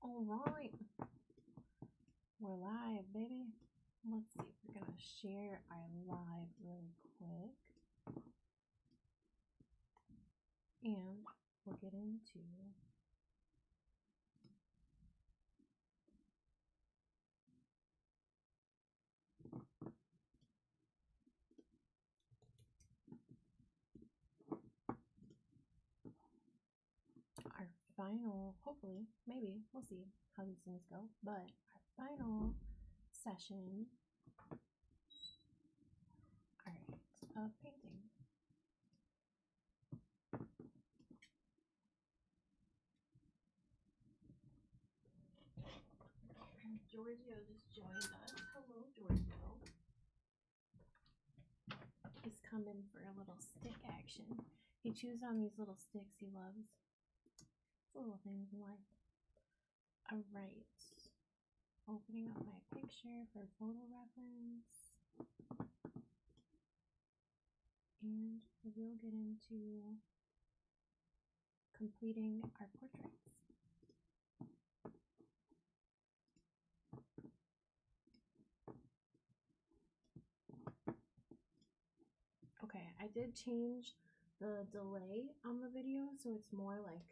All right, we're live, baby. Let's see if we're gonna share our live really quick, and we'll get into our final, hopefully, maybe, we'll see how these things go, but our final session, all right, of painting. Giorgio just joined us. Hello, Giorgio. He's coming for a little stick action. He chews on these little sticks he loves. Little things in life. Alright. Opening up my picture for photo reference. And we'll get into completing our portraits. Okay, I did change the delay on the video so it's more like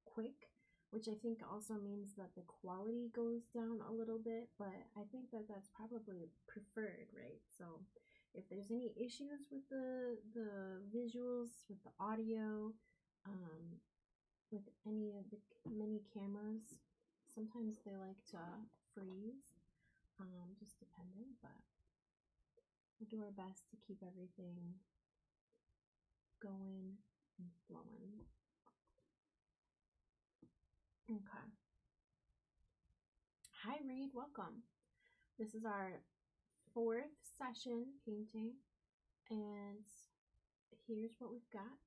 quick, which I think also means that the quality goes down a little bit, but I think that that's probably preferred, right? So if there's any issues with the visuals, with the audio, with any of the mini cameras, sometimes they like to freeze, just depending, but we'll do our best to keep everything going and flowing. Okay. Hi Reed, welcome. This is our 4th session painting, and here's what we've got.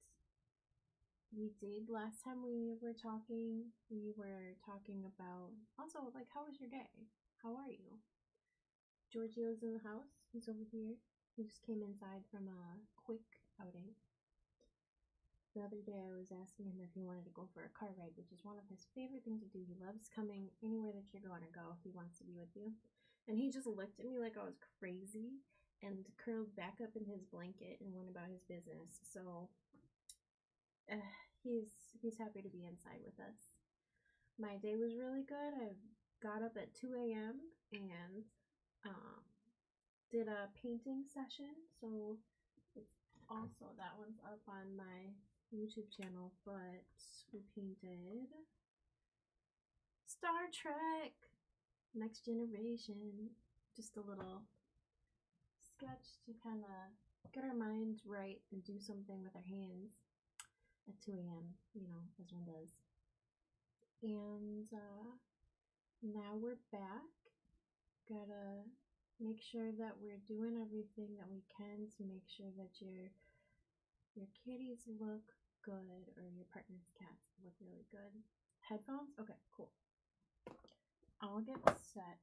We did last time we were talking about also like, how was your day? How are you? Giorgio's in the house. He's over here. He just came inside from a quick outing. The other day I was asking him if he wanted to go for a car ride, which is one of his favorite things to do. He loves coming anywhere that you're going to go. He wants to be with you. And he just looked at me like I was crazy and curled back up in his blanket and went about his business. So he's happy to be inside with us. My day was really good. I got up at 2 a.m. and did a painting session. So it's also, that one's up on my YouTube channel, but we painted Star Trek Next Generation. Just a little sketch to kind of get our minds right and do something with our hands at 2 a.m., you know, as one does. And now we're back. Gotta make sure that we're doing everything that we can to make sure that your kitties look good, or your partner's cats look really good. Headphones? Okay, cool. I'll get set.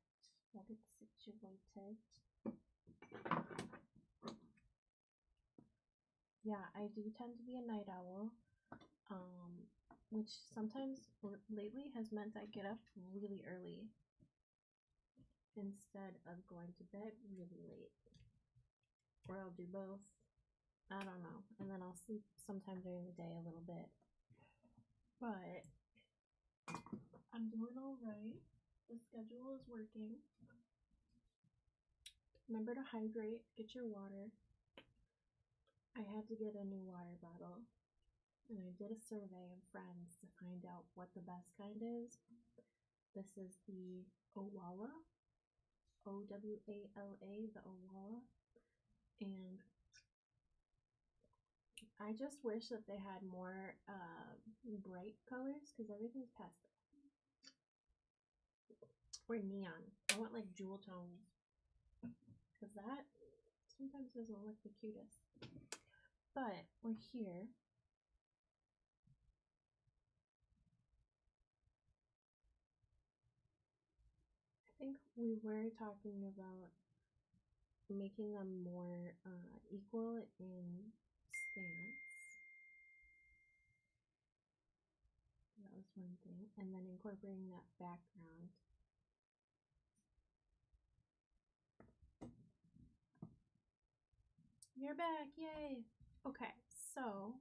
I'll get situated. Yeah, I do tend to be a night owl, which sometimes lately has meant I get up really early instead of going to bed really late. Or I'll do both. I don't know. And then I'll sleep sometime during the day a little bit. But I'm doing alright. The schedule is working. Remember to hydrate, get your water. I had to get a new water bottle. And I did a survey of friends to find out what the best kind is. This is the Owala. O-W-A-L-A, the Owala. And I just wish that they had more bright colors, because everything's pastel. Or neon. I want like jewel tones, because that sometimes doesn't look the cutest. But we're here. I think we were talking about making them more equal in stance. That was That's one thing. And then incorporating that background. You're back, yay! Okay, so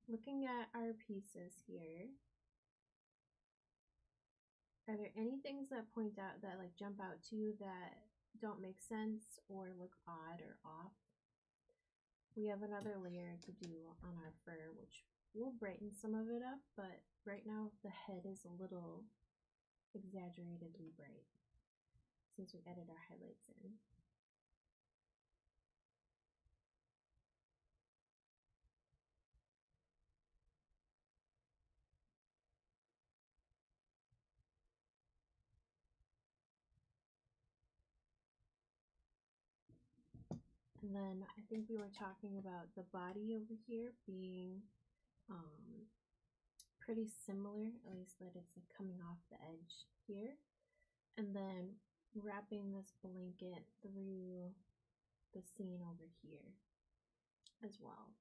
looking at our pieces here, are there any things that point out that like jump out to you that don't make sense or look odd or off? We have another layer to do on our fur, which will brighten some of it up, but right now the head is a little exaggeratedly bright since we added our highlights in. And then I think we were talking about the body over here being pretty similar, at least that it's like coming off the edge here. And then wrapping this blanket through the scene over here as well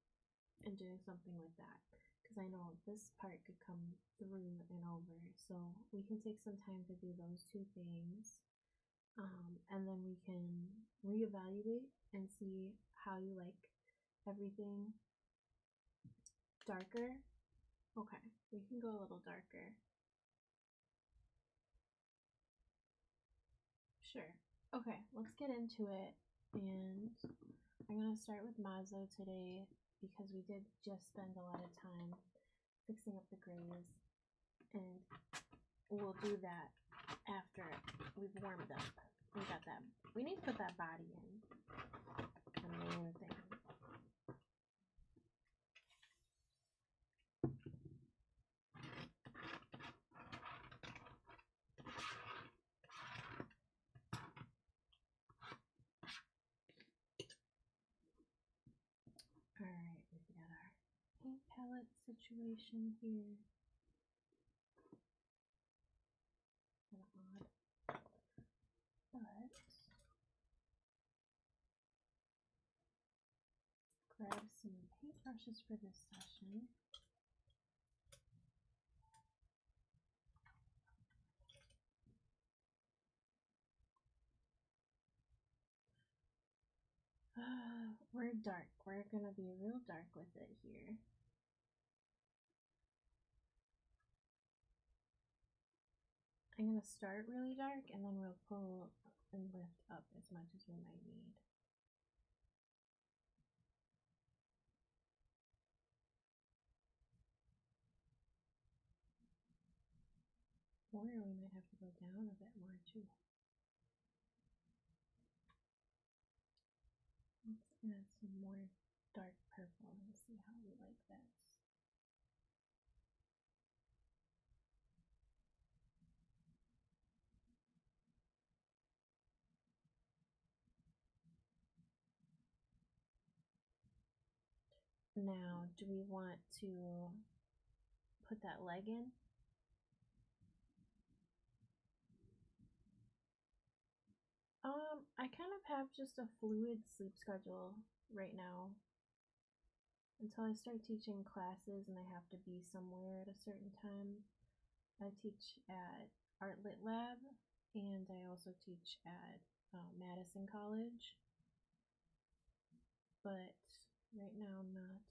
and doing something with that. Because I know this part could come through and over. So we can take some time to do those two things. And then we can reevaluate and see how you like everything darker. Okay, we can go a little darker. Sure. Okay, let's get into it. And I'm going to start with Mazzo today because we did just spend a lot of time fixing up the grays. And we'll do that after we've warmed up. We got that. We need to put that body in. The main thing. Alright, we've got our paint palette situation here. Kind of odd. But grab some paintbrushes for this session. We're dark. We're gonna be real dark with it here. I'm gonna start really dark and then we'll pull and lift up as much as we might need. Or we might have to go down a bit more too. Let's add some more dark purple and see how we like this. Now, do we want to put that leg in? I kind of have just a fluid sleep schedule right now until I start teaching classes and I have to be somewhere at a certain time. I teach at Art Lit Lab and I also teach at Madison College, but right now I'm not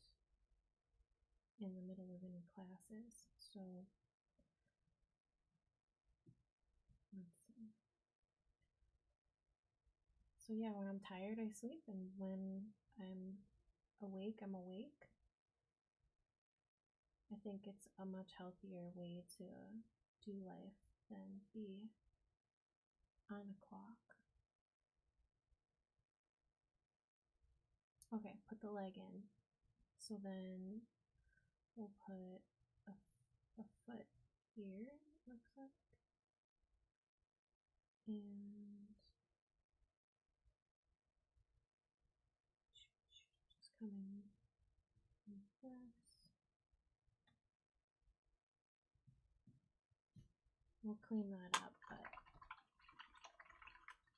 in the middle of any classes, so let's see. So yeah, when I'm tired, I sleep, and when I'm awake, I'm awake. I think it's a much healthier way to do life than be on a clock. Okay, put the leg in. So then we'll put a foot here, it looks like. And just coming like this. We'll clean that up, but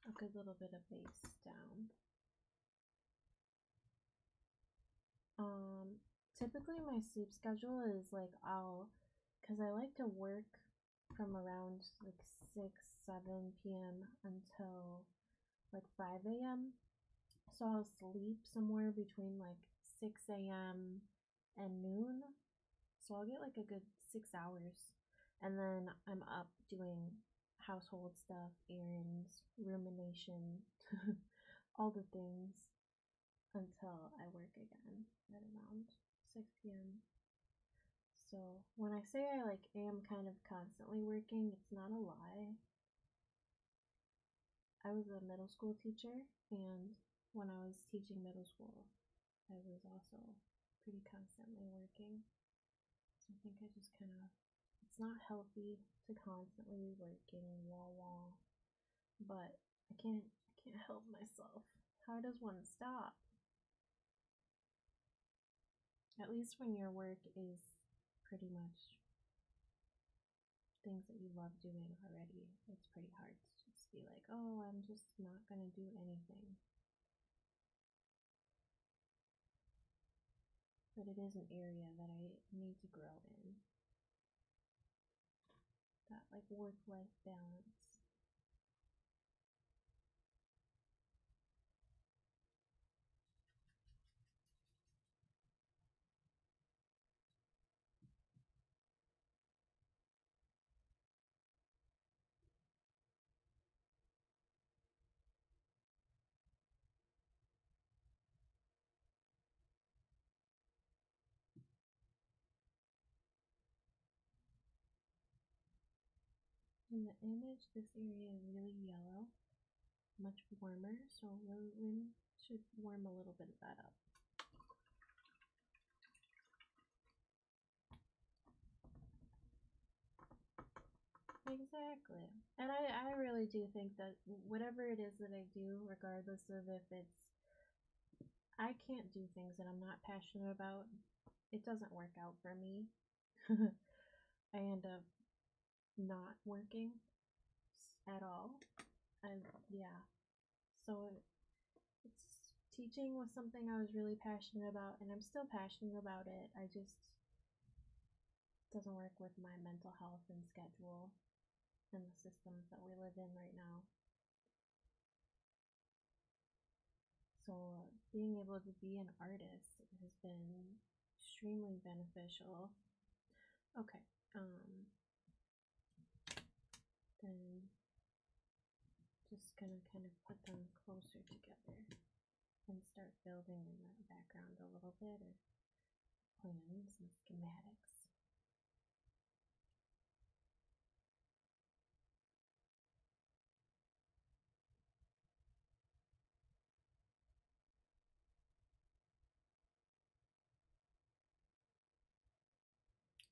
a good little bit of base down. Typically my sleep schedule is like I'll because I like to work from around like 6, 7 p.m. until like 5 a.m. So I'll sleep somewhere between like 6 a.m. and noon. So I'll get like a good 6 hours. And then I'm up doing household stuff, errands, rumination, all the things until I work again at around 6 p.m. So when I say I like am kind of constantly working, it's not a lie. I was a middle school teacher, and when I was teaching middle school, I was also pretty constantly working. So I think I just kind of, it's not healthy to constantly be working, but I can't help myself. How does one stop? At least when your work is pretty much things that you love doing already, it's pretty hard to just be like, oh, I'm just not going to do anything. But it is an area that I need to grow in. That like work-life balance. In the image, this area is really yellow, much warmer, so wind should warm a little bit of that up. Exactly. And I really do think that whatever it is that I do, regardless of if it's, I can't do things that I'm not passionate about, it doesn't work out for me. I end up not working at all. And yeah, so it's teaching was something I was really passionate about, and I'm still passionate about it. I just doesn't work with my mental health and schedule and the systems that we live in right now. So being able to be an artist has been extremely beneficial. Okay, then just gonna kind of put them closer together and start building in that background a little bit, or plans and schematics.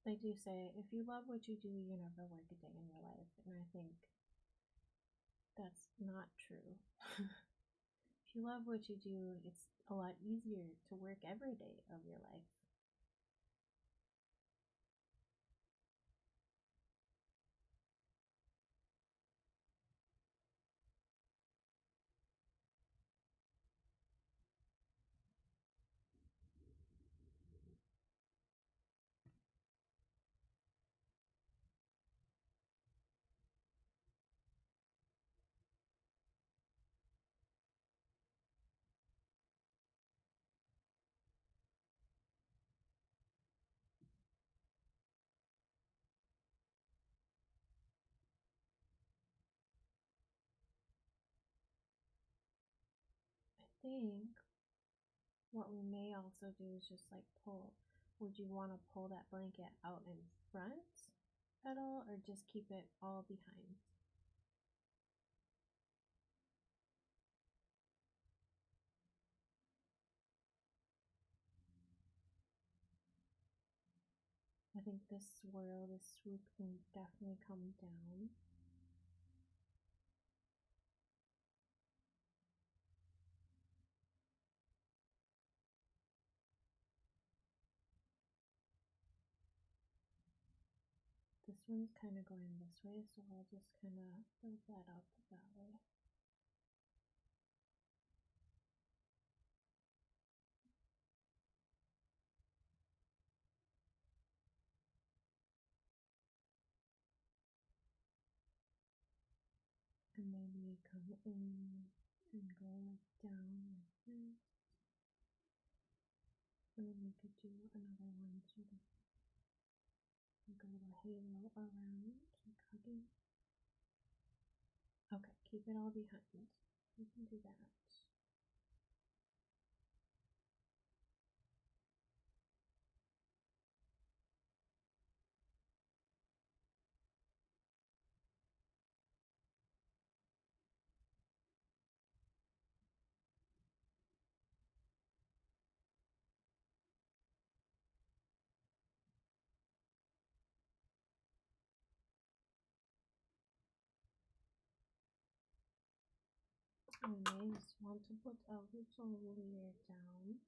They do say if you love what you do, you never work a day in your life, and I think that's not true. If you love what you do, it's a lot easier to work every day of your life. I think what we may also do is just like pull. Would you want to pull that blanket out in front at all, or just keep it all behind? I think this swirl, this swoop can definitely come down. This one's kind of going this way, so I'll just kind of build that up that way. we come in and go like down like this. And then we could do another one sort of like a little halo around, like hugging. Okay, keep it all behind. We can do that. And I just want to put a little layer down.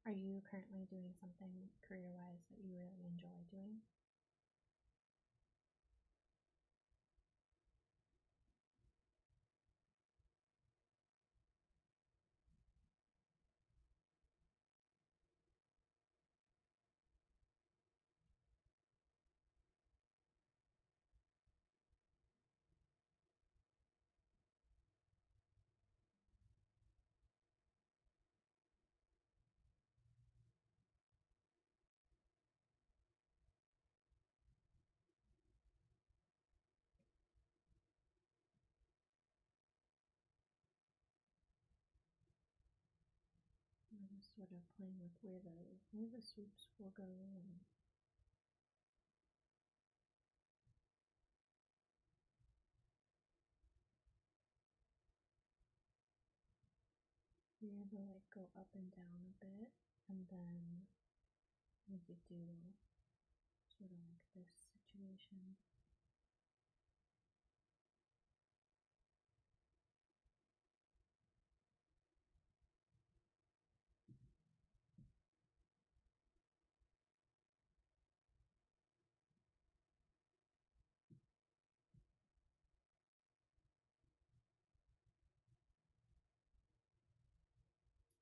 Are you currently doing something career-wise that you really enjoy doing? I'm just sort of playing with where the swoops will go and where they'll like go up and down a bit, and then we could do sort of like this situation.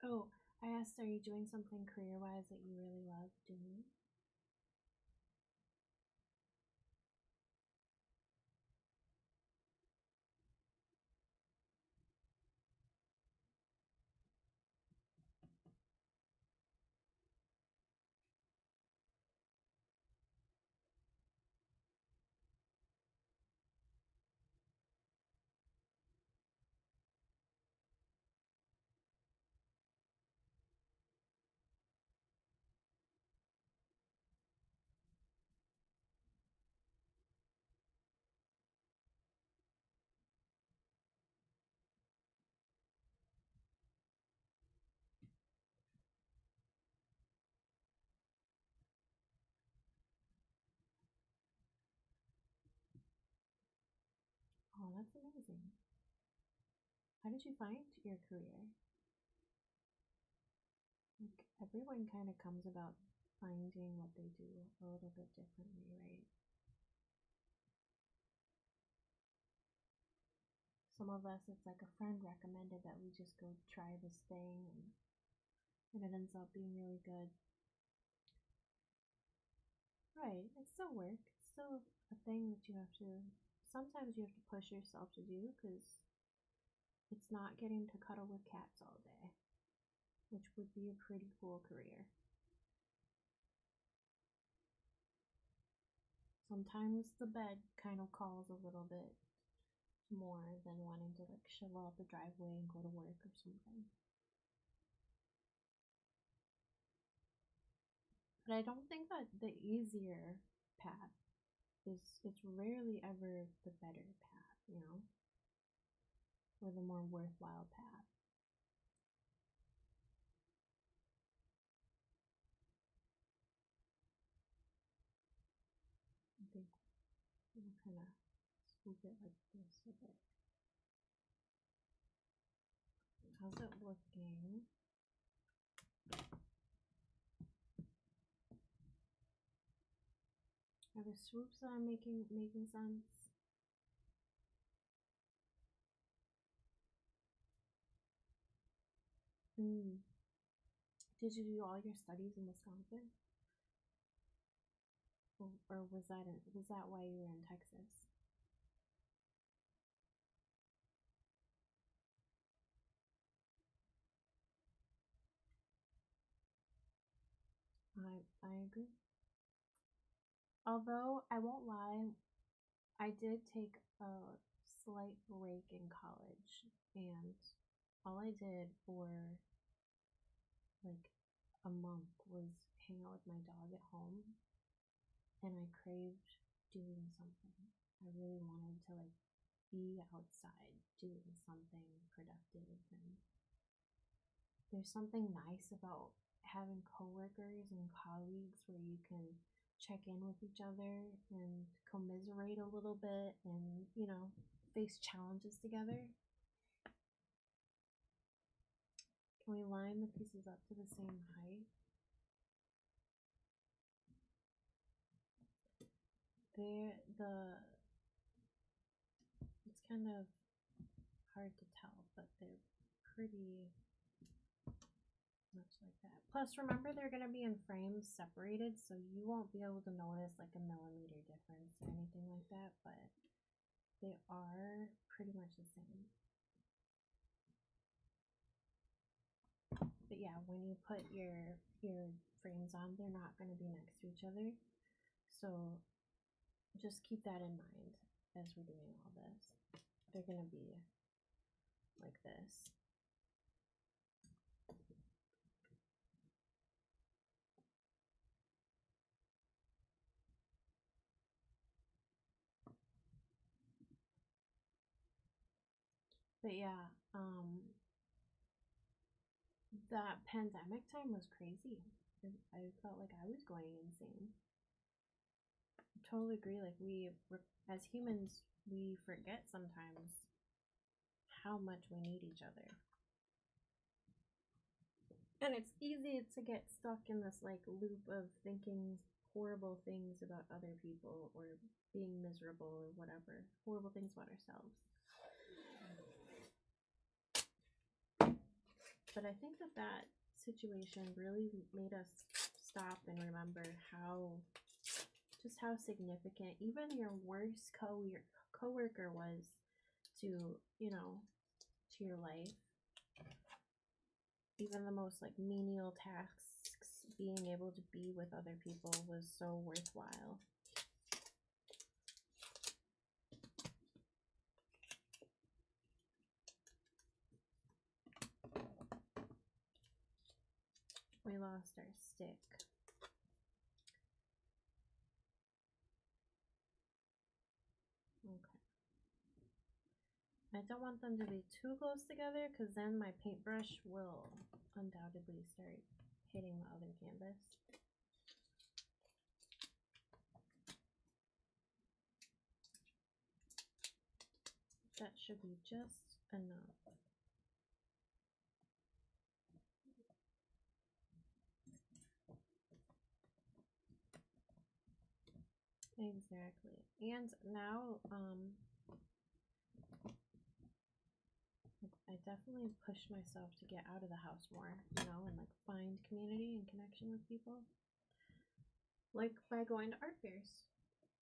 Oh, I asked, are you doing something career-wise that you really love doing? Oh, that's amazing. How did you find your career? Like, everyone kind of comes about finding what they do a little bit differently, right? Some of us, it's like a friend recommended that we just go try this thing, and it ends up being really good. Right, it's still work. It's still a thing that you have to sometimes you have to push yourself to do, because it's not getting to cuddle with cats all day, which would be a pretty cool career. Sometimes the bed kind of calls a little bit more than wanting to like shovel out the driveway and go to work or something. But I don't think that the easier path it's rarely ever the better path, you know, or the more worthwhile path. I think we'll kind of swoop it like this a bit. How's it looking? Are the swoops that I'm making sense? Did you do all your studies in Wisconsin? Or was that why you were in Texas? I agree. Although I won't lie, I did take a slight break in college, and all I did for like a month was hang out with my dog at home, and I craved doing something. I really wanted to like be outside doing something productive, and there's something nice about having coworkers and colleagues where you can check in with each other and commiserate a little bit and, you know, face challenges together. Can we line the pieces up to the same height? It's kind of hard to tell, but they're pretty much like that. Plus, remember, they're going to be in frames separated, so you won't be able to notice like a millimeter difference or anything like that, but they are pretty much the same. But yeah, when you put your frames on, they're not going to be next to each other, so just keep that in mind as we're doing all this. They're going to be like this. But yeah, that pandemic time was crazy. I felt like I was going insane. Totally agree. Like as humans, we forget sometimes how much we need each other. And it's easy to get stuck in this like loop of thinking horrible things about other people or being miserable or whatever, horrible things about ourselves. But I think that situation really made us stop and remember just how significant even your worst coworker was to, you know, to your life. Even the most like menial tasks, being able to be with other people was so worthwhile. We lost our stick. Okay. I don't want them to be too close together because then my paintbrush will undoubtedly start hitting the other canvas. That should be just enough. Exactly. And now, I definitely push myself to get out of the house more, you know, and like find community and connection with people. Like by going to art fairs.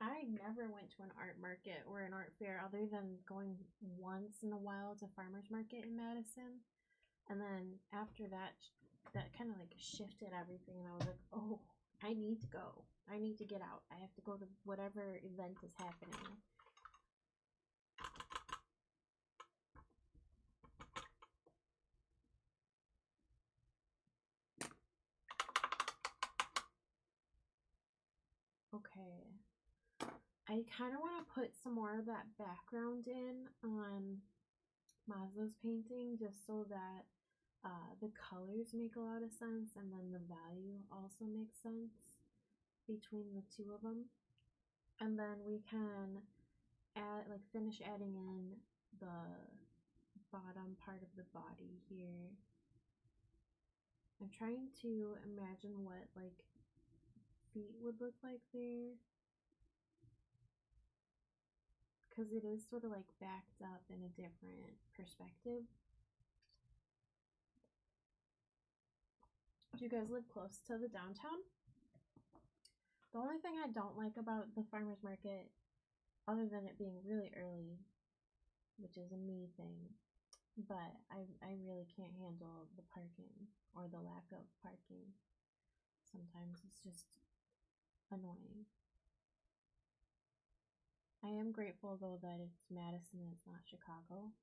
I never went to an art market or an art fair other than going once in a while to farmers market in Madison. And then after that, that kind of like shifted everything. And I was like, oh, I need to go. I need to get out. I have to go to whatever event is happening. Okay. I kind of want to put some more of that background in on Mazzo's painting just so that the colors make a lot of sense and then the value also makes sense between the two of them. And then we can finish adding in the bottom part of the body here. I'm trying to imagine what like feet would look like there, because it is sort of like backed up in a different perspective. Do you guys live close to the downtown? The only thing I don't like about the farmer's market, other than it being really early, which is a me thing, but I really can't handle the parking or the lack of parking. Sometimes it's just annoying. I am grateful though that it's Madison and it's not Chicago,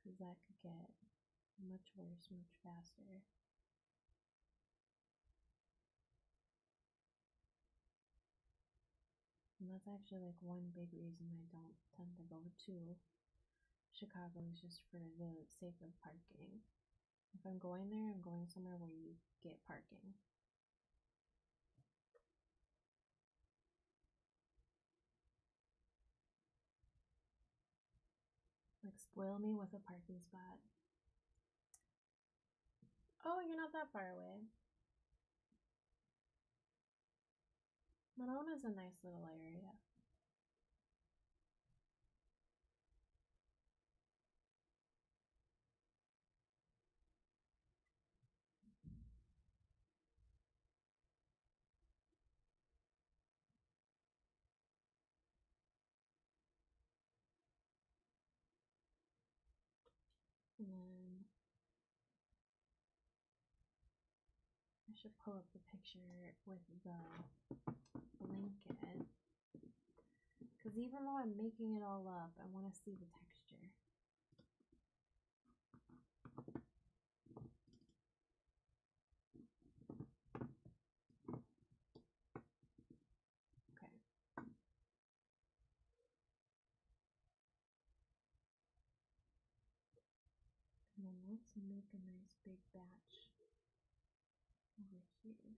because that could get much worse much faster. And that's actually like one big reason I don't tend to go to Chicago, is just for the sake of parking. If I'm going there, I'm going somewhere where you get parking. Like, spoil me with a parking spot. Oh, you're not that far away. Monona's a nice little area. And then I should pull up the picture with the blanket, because even though I'm making it all up, I want to see the texture. Okay. And then let's make a nice big batch over here.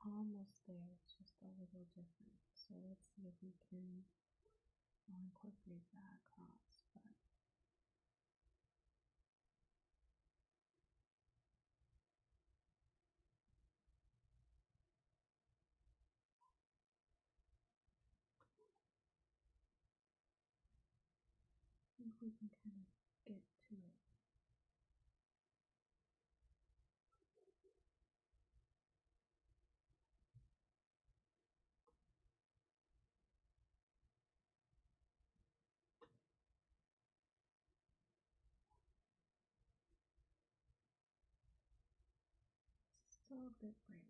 Almost there, it's just a little different. So let's see if we can incorporate that across. But I think we can kind of get to it. little bit brighter.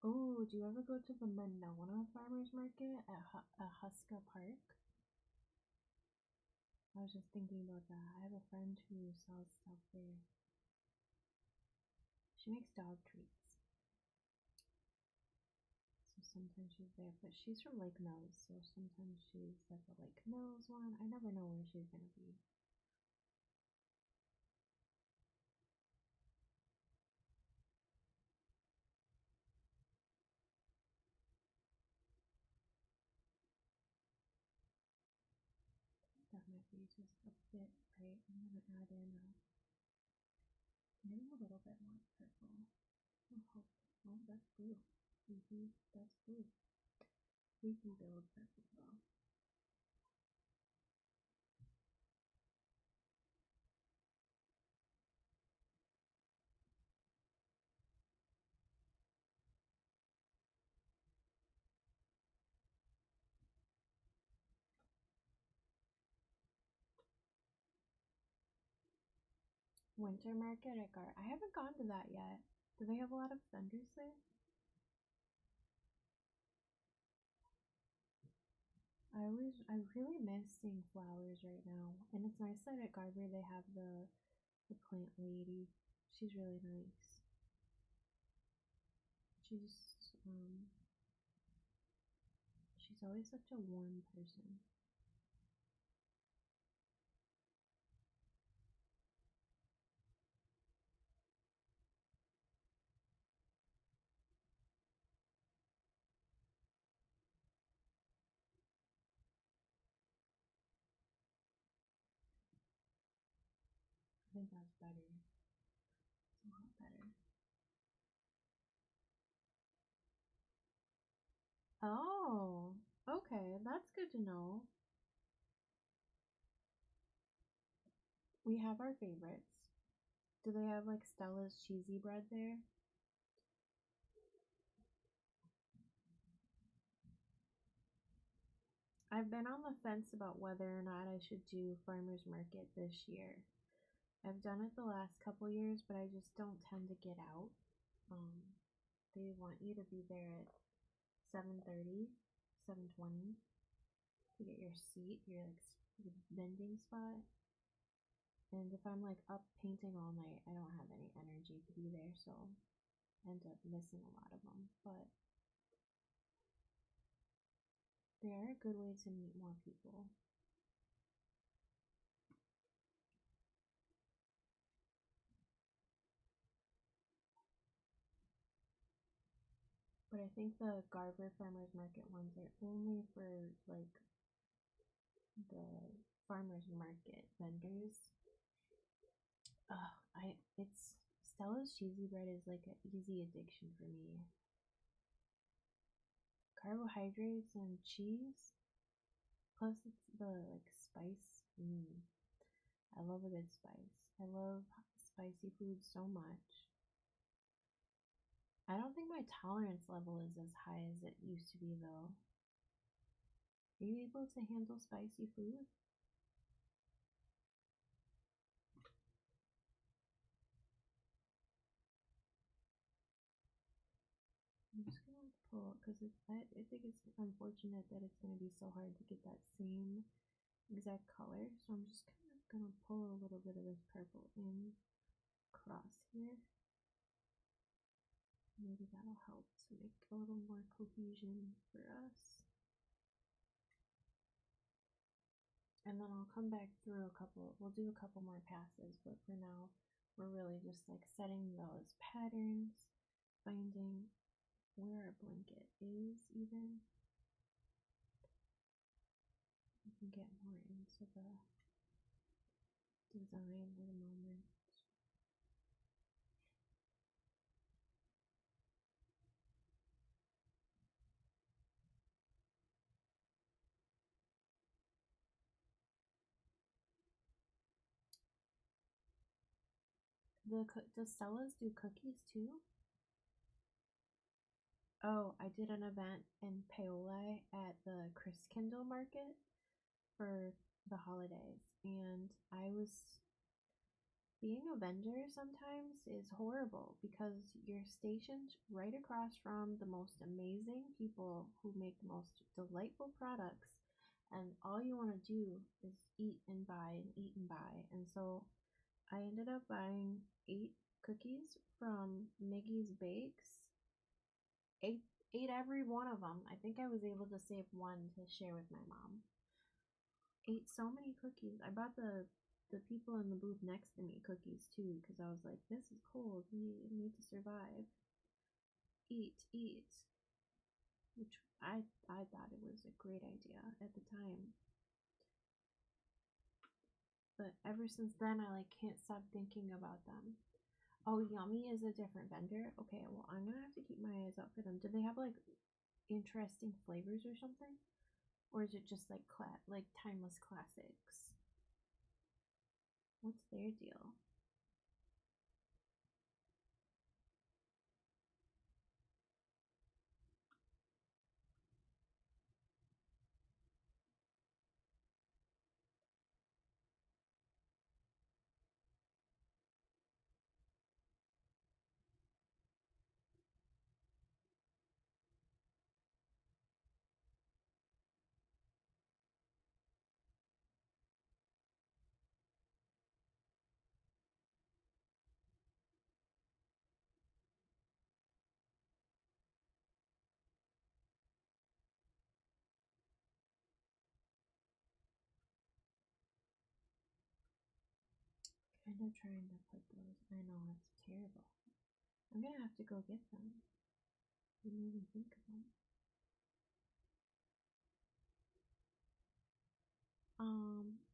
Oh, do you ever go to the Monona Farmers Market at Huska Park? I was just thinking about that. I have a friend who sells stuff there. She makes dog treats. So sometimes she's there, but she's from Lake Mills, so sometimes she's at the Lake Mills one. I never know where she's gonna be. That might be just a bit bright. I'm gonna add in maybe a little bit more purple. Oh, that's blue. That's blue. We can build purple though. Winter market at I haven't gone to that yet. Do they have a lot of vendors there? I really miss seeing flowers right now. And it's nice that at Garber they have the plant lady. She's really nice. She's always such a warm person. I think that's better. It's a lot better. Oh, okay, that's good to know. We have our favorites. Do they have like Stella's cheesy bread there? I've been on the fence about whether or not I should do farmers market this year. I've done it the last couple years, but I just don't tend to get out. They want you to be there at 7:30, 7:20 to get your seat, your like vending spot. And if I'm like up painting all night, I don't have any energy to be there, so I end up missing a lot of them. But they are a good way to meet more people. But I think the Garber Farmers Market ones are only for like the farmers market vendors. It's Stella's cheesy bread is like an easy addiction for me. Carbohydrates and cheese, plus it's the like spice. I love a good spice. I love spicy food so much. I don't think my tolerance level is as high as it used to be though. Are you able to handle spicy food? I'm just gonna careful because I think it's unfortunate that it's going to be so hard to get that same exact color. So I'm just kind of going to pull a little bit of this purple in across here. Maybe that'll help to make a little more cohesion for us. And then I'll come back through we'll do a couple more passes, but for now, we're really just like setting those patterns, finding where our blanket is even. We can get more into the design in a moment. Does Stella's do cookies too? Oh, I did an event in Paola at the Christkindl market for the holidays, and being a vendor sometimes is horrible because you're stationed right across from the most amazing people who make the most delightful products, and all you want to do is eat and buy and eat and buy. And so I ended up buying 8 cookies from Miggy's Bakes. Ate every one of them. I think I was able to save one to share with my mom. Ate so many cookies. I bought the people in the booth next to me cookies too because I was like, this is cold. We need to survive. Eat. Which I thought it was a great idea at the time. But ever since then, I can't stop thinking about them. Oh, Yummy is a different vendor. Okay, well, I'm gonna have to keep my eyes out for them. Do they have interesting flavors or something, or is it just like timeless classics? What's their deal? Kind of trying to put those. I know it's terrible. I'm gonna have to go get them. Didn't even think of them.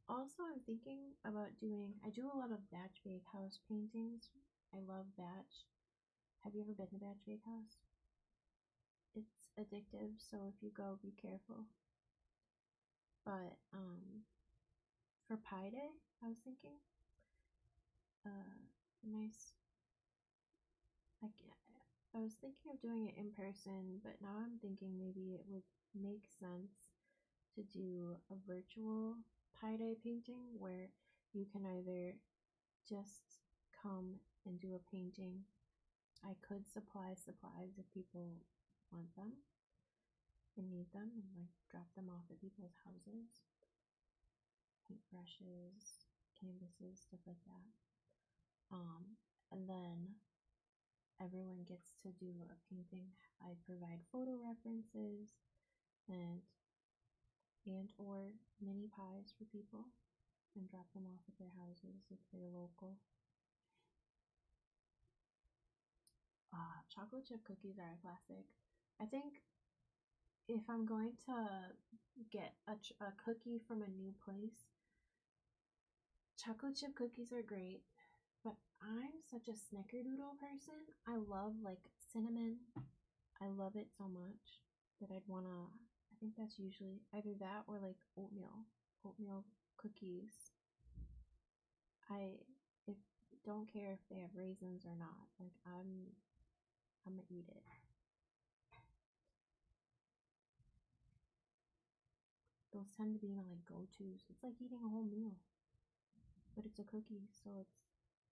Also, I'm thinking about I do a lot of batch bake house paintings. I love batch. Have you ever been to Batch Bake House? It's addictive, so if you go, be careful. But for Pi Day, I was thinking, nice. I was thinking of doing it in person, but now I'm thinking maybe it would make sense to do a virtual Pi Day painting where you can either just come and do a painting. I could supply supplies if people want them and need them, and drop them off at people's houses. Paintbrushes, canvases, stuff like that. And then everyone gets to do a painting. I provide photo references and or mini pies for people and drop them off at their houses if they're local. Chocolate chip cookies are a classic. I think if I'm going to get a cookie from a new place, chocolate chip cookies are great, but I'm such a snickerdoodle person. I love cinnamon. I love it so much that I think that's usually either that or oatmeal cookies. I if don't care if they have raisins or not. I'm gonna eat it. Those tend to be my go-tos. It's like eating a whole meal, but it's a cookie, so it's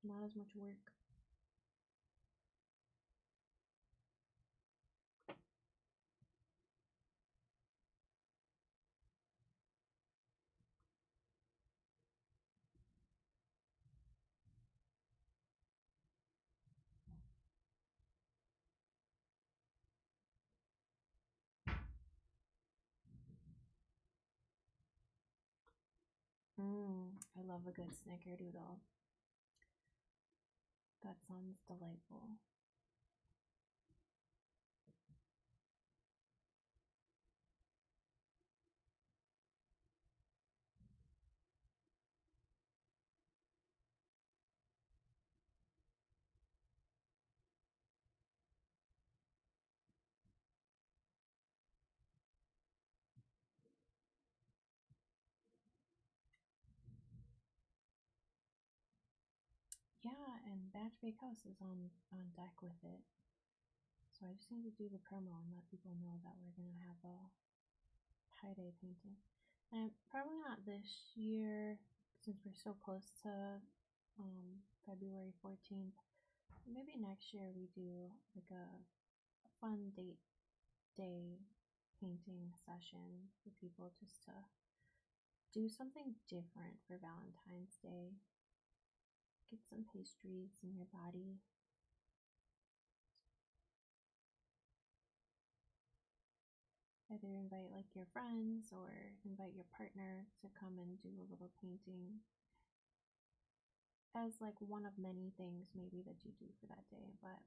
not as much work. I love a good snickerdoodle. That sounds delightful. Yeah, and Batch Bakehouse is on deck with it. So I just need to do the promo and let people know that we're gonna have a high day painting. And probably not this year since we're so close to February 14th. Maybe next year we do like a fun date day painting session for people just to do something different for Valentine's Day. Get some pastries in your body. Either invite like your friends or invite your partner to come and do a little painting as like one of many things maybe that you do for that day, but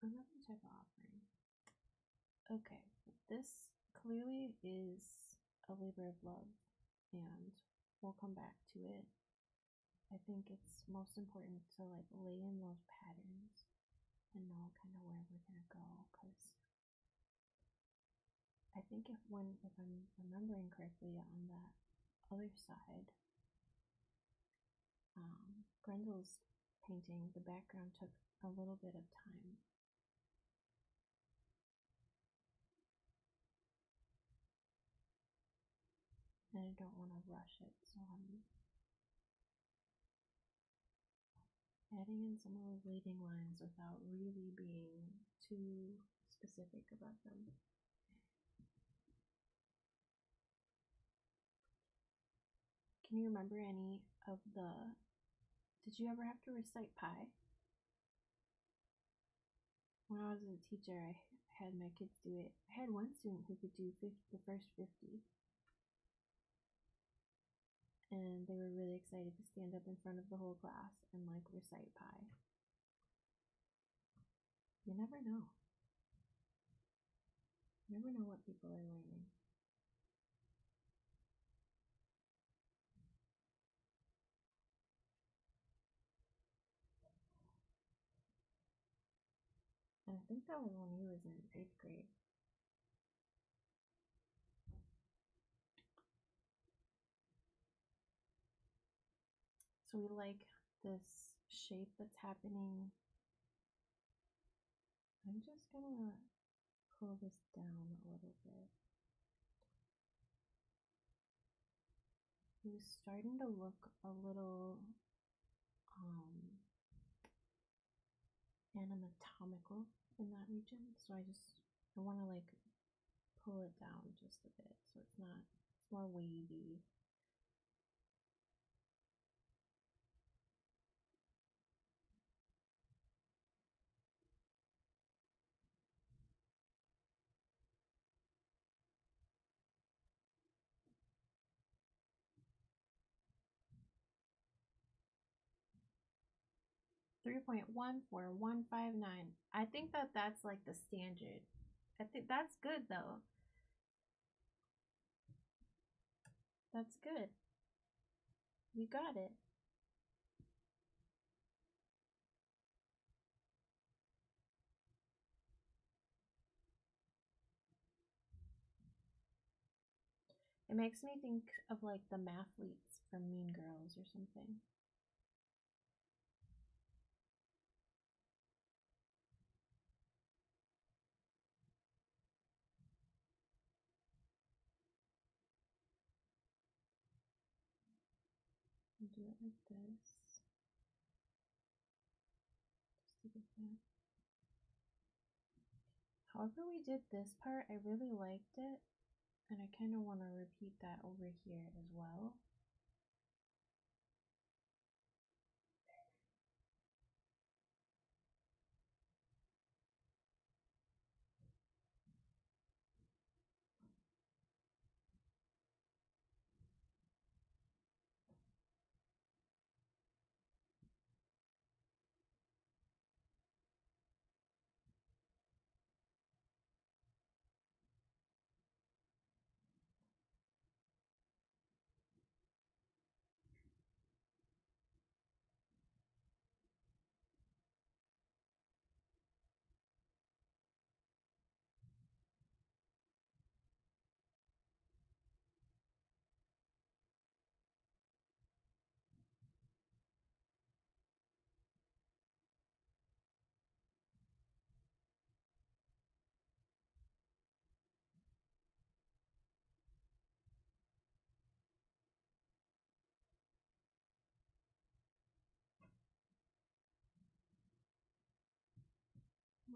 another type of offering. Okay, this clearly is a labor of love, and we'll come back to it. I think it's most important to like lay in those patterns and know kind of where we're gonna go, because I think if I'm remembering correctly on that other side, Grendel's painting, the background took a little bit of time. And I don't want to rush it, so I'm adding in some of those leading lines without really being too specific about them. Can you remember any of the, did you ever have to recite pi? When I was a teacher, I had my kids do it. I had one student who could do the first 50. And they were really excited to stand up in front of the whole class and like recite pi. You never know. You never know what people are learning. And I think that was when he was in 8th grade. So we like this shape that's happening. I'm just gonna pull this down a little bit. He was starting to look a little anatomical in that region, so I want to like pull it down just a bit so it's more wavy. 3.14159. I think that's like the standard. I think that's good though. That's good. You got it. It makes me think of like the mathletes from Mean Girls or something. I'll do it like this. Just to get that. However we did this part, I really liked it, and I kind of want to repeat that over here as well.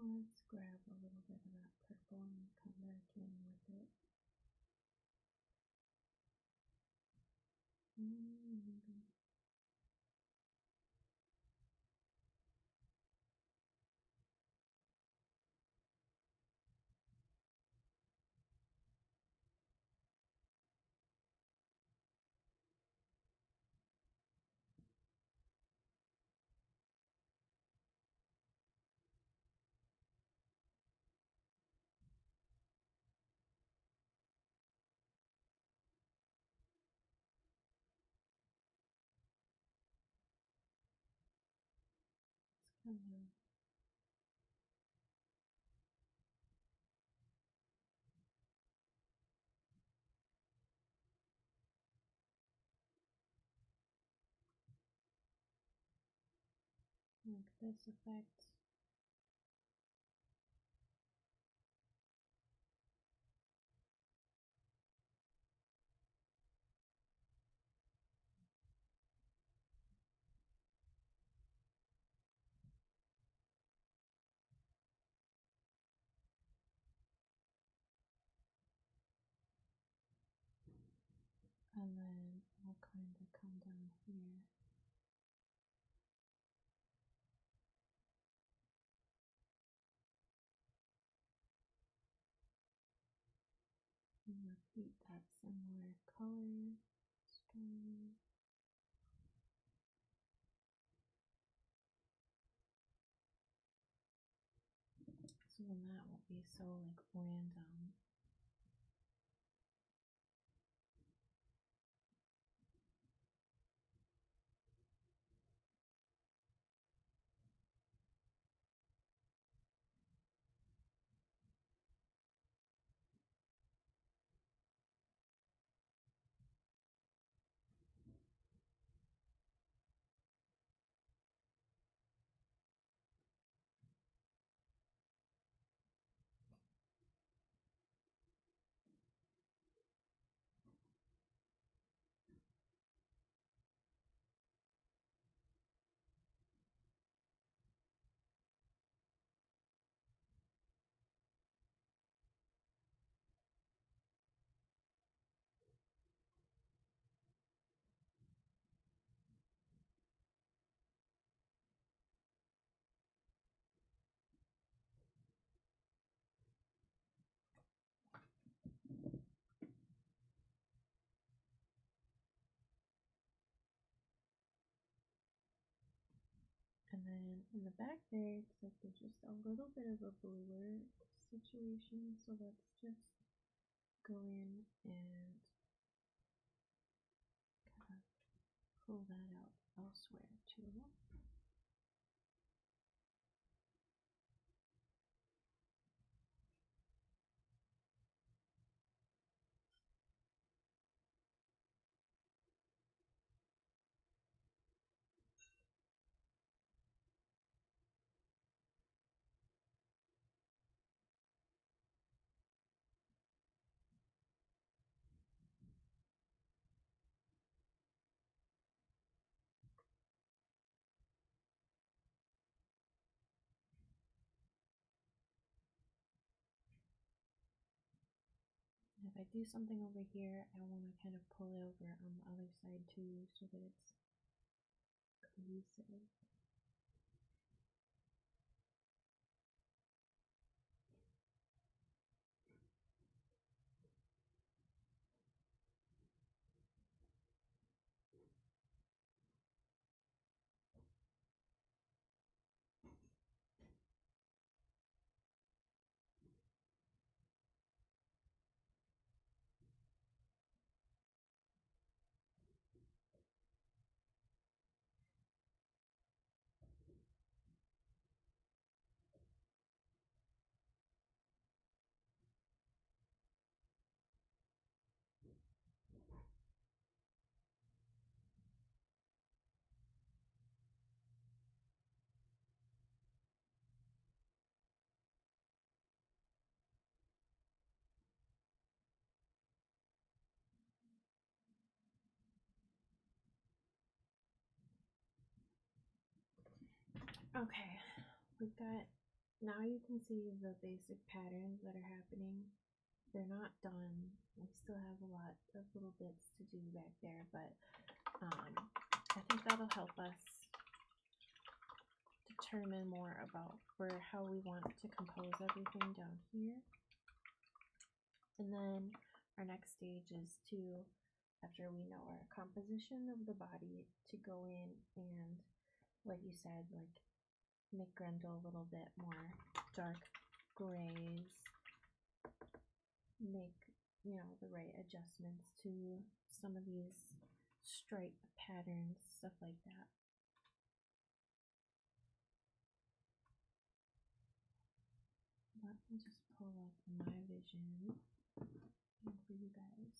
Let's grab a little bit of that purple and come back in with it. Maybe. It's kind of like this effect. And then I'll kind of come down here. And repeat that similar color story. So then that won't be so like random. And then in the back there, it's like there's just a little bit of a bluer situation. So let's just go in and kind of pull that out elsewhere too. And if I do something over here, I want to kind of pull it over on the other side too so that it's cohesive. Okay, we've got Now you can see the basic patterns that are happening. They're not done. We still have a lot of little bits to do back there, but I think that'll help us determine more about how we want to compose everything down here. And then our next stage is to, after we know our composition of the body, to go in and, like you said, like make Grendel a little bit more dark grays, make, the right adjustments to some of these stripe patterns, stuff like that. Let me just pull up my vision for you guys.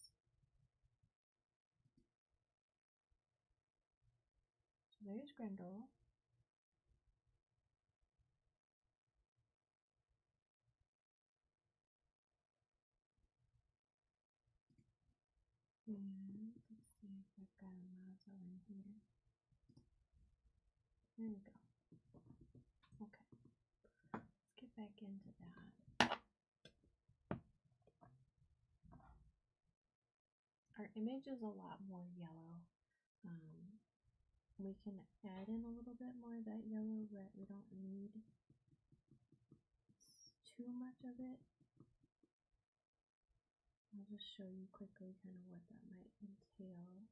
So there's Grendel. And let's see if I've got a Mazzo in here. There we go. Okay, let's get back into that. Our image is a lot more yellow. We can add in a little bit more of that yellow, but we don't need too much of it. I'll just show you quickly kind of what that might entail.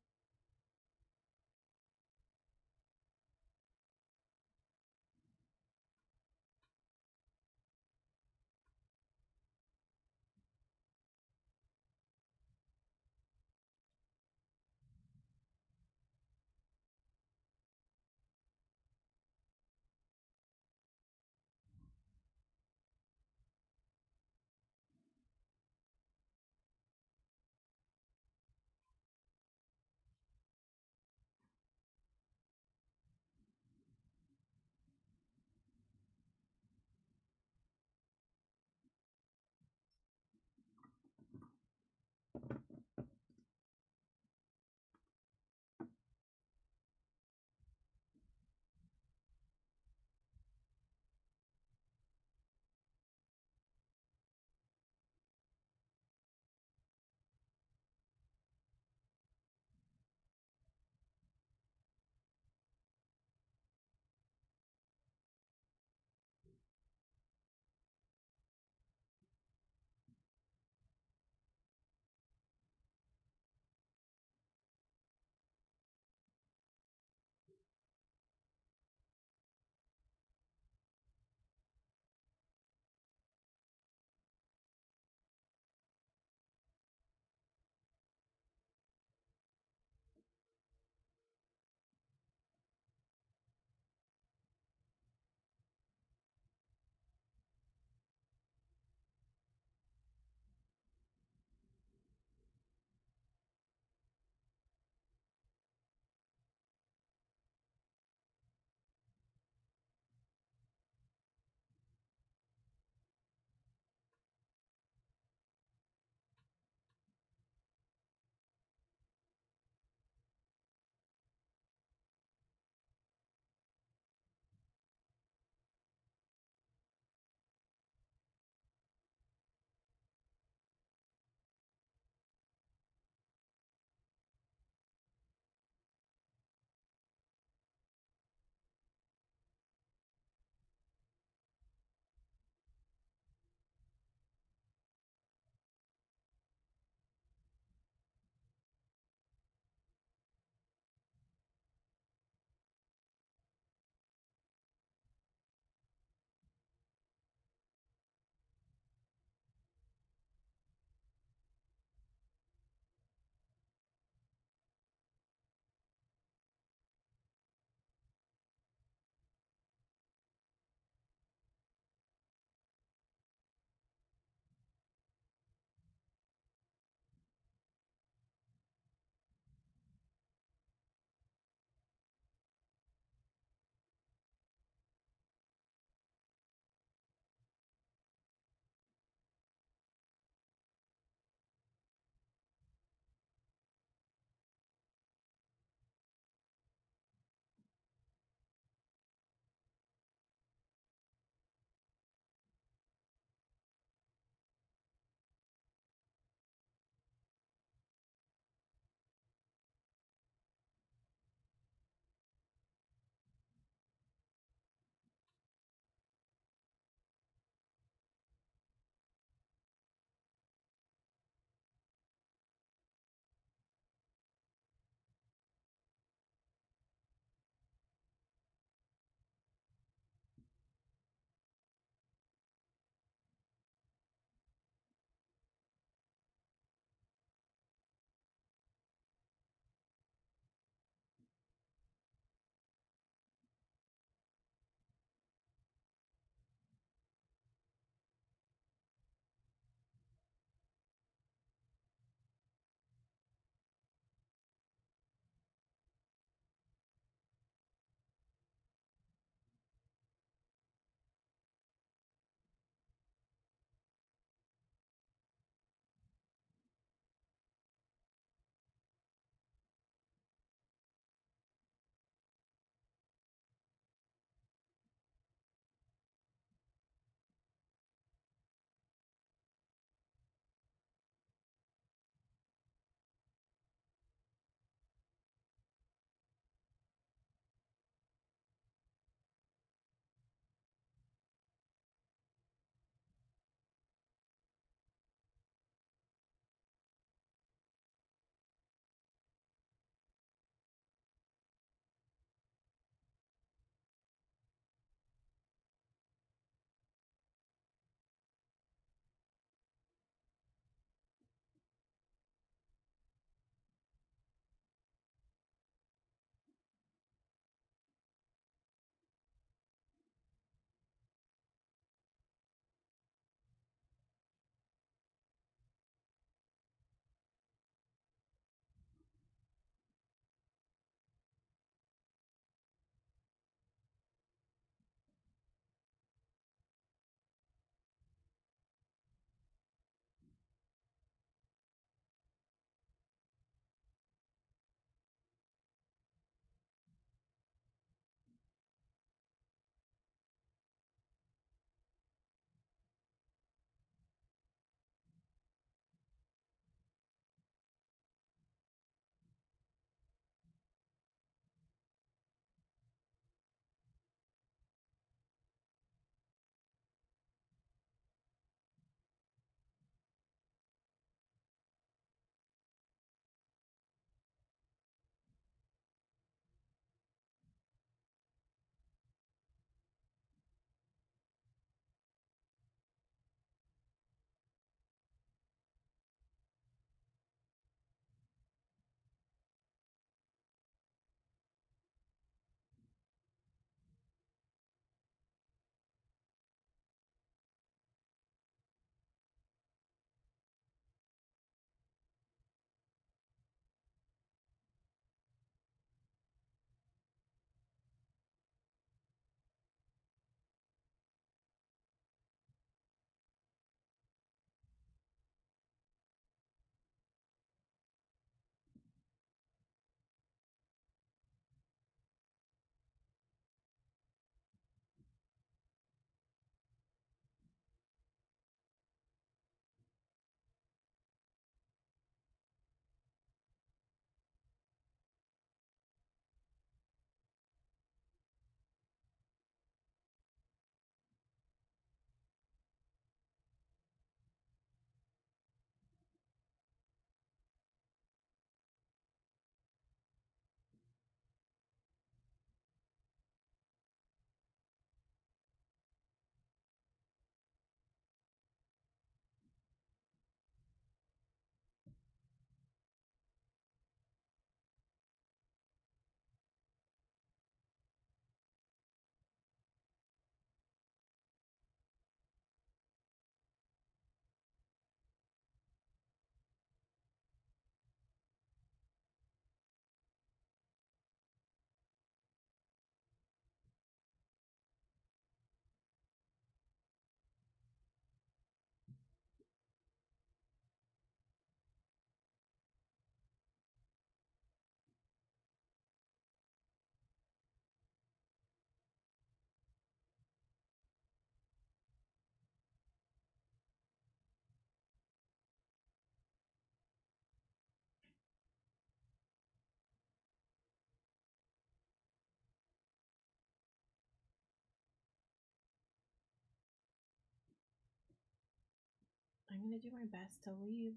I'm going to do my best to leave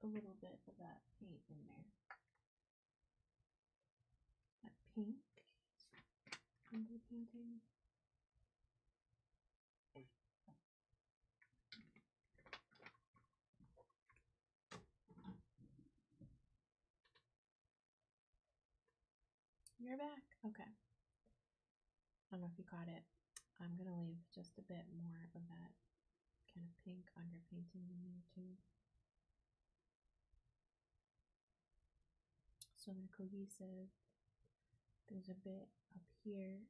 a little bit of that paint in there. That pink under painting. You're back. Okay. I don't know if you caught it. I'm going to leave just a bit more of that kind of pink underpainting in there too. So they're cohesive. There's a bit up here.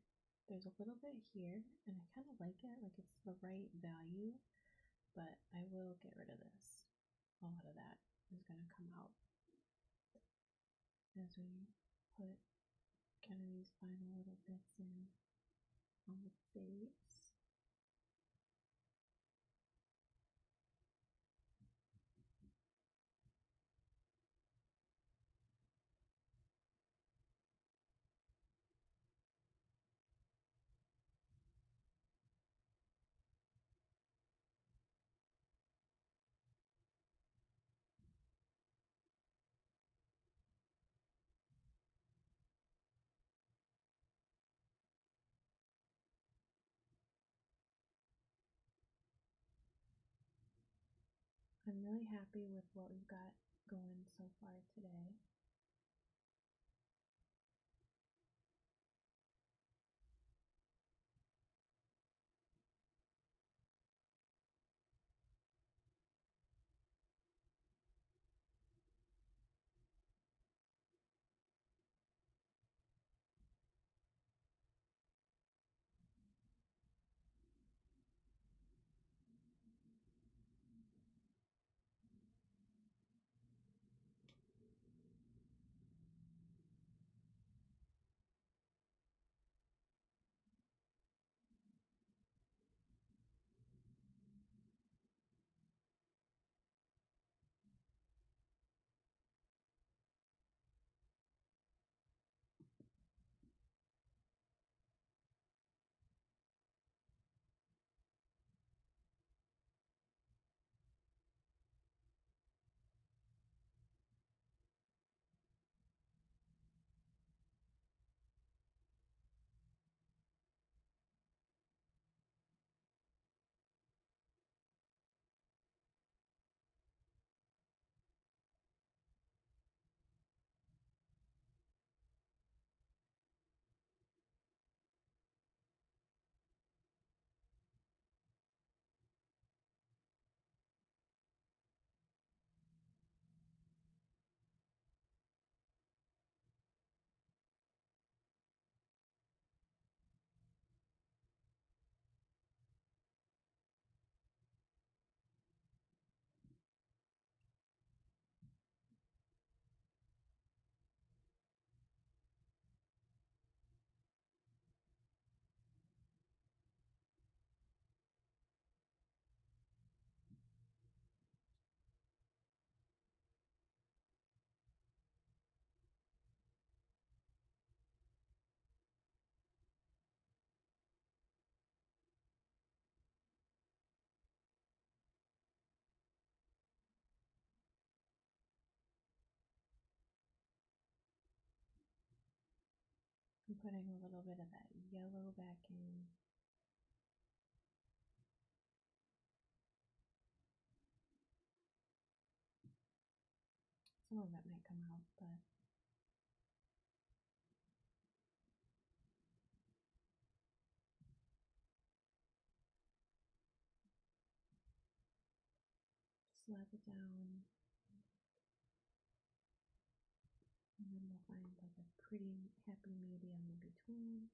There's a little bit here, and I kind of like it. Like it's the right value, but I will get rid of this. A lot of that is going to come out as we put kind of these final little bits in on the face. I'm really happy with what we've got going so far today. I'm putting a little bit of that yellow back in. Some of it might come out, but slap it down. And then we'll find like a pretty happy medium in between.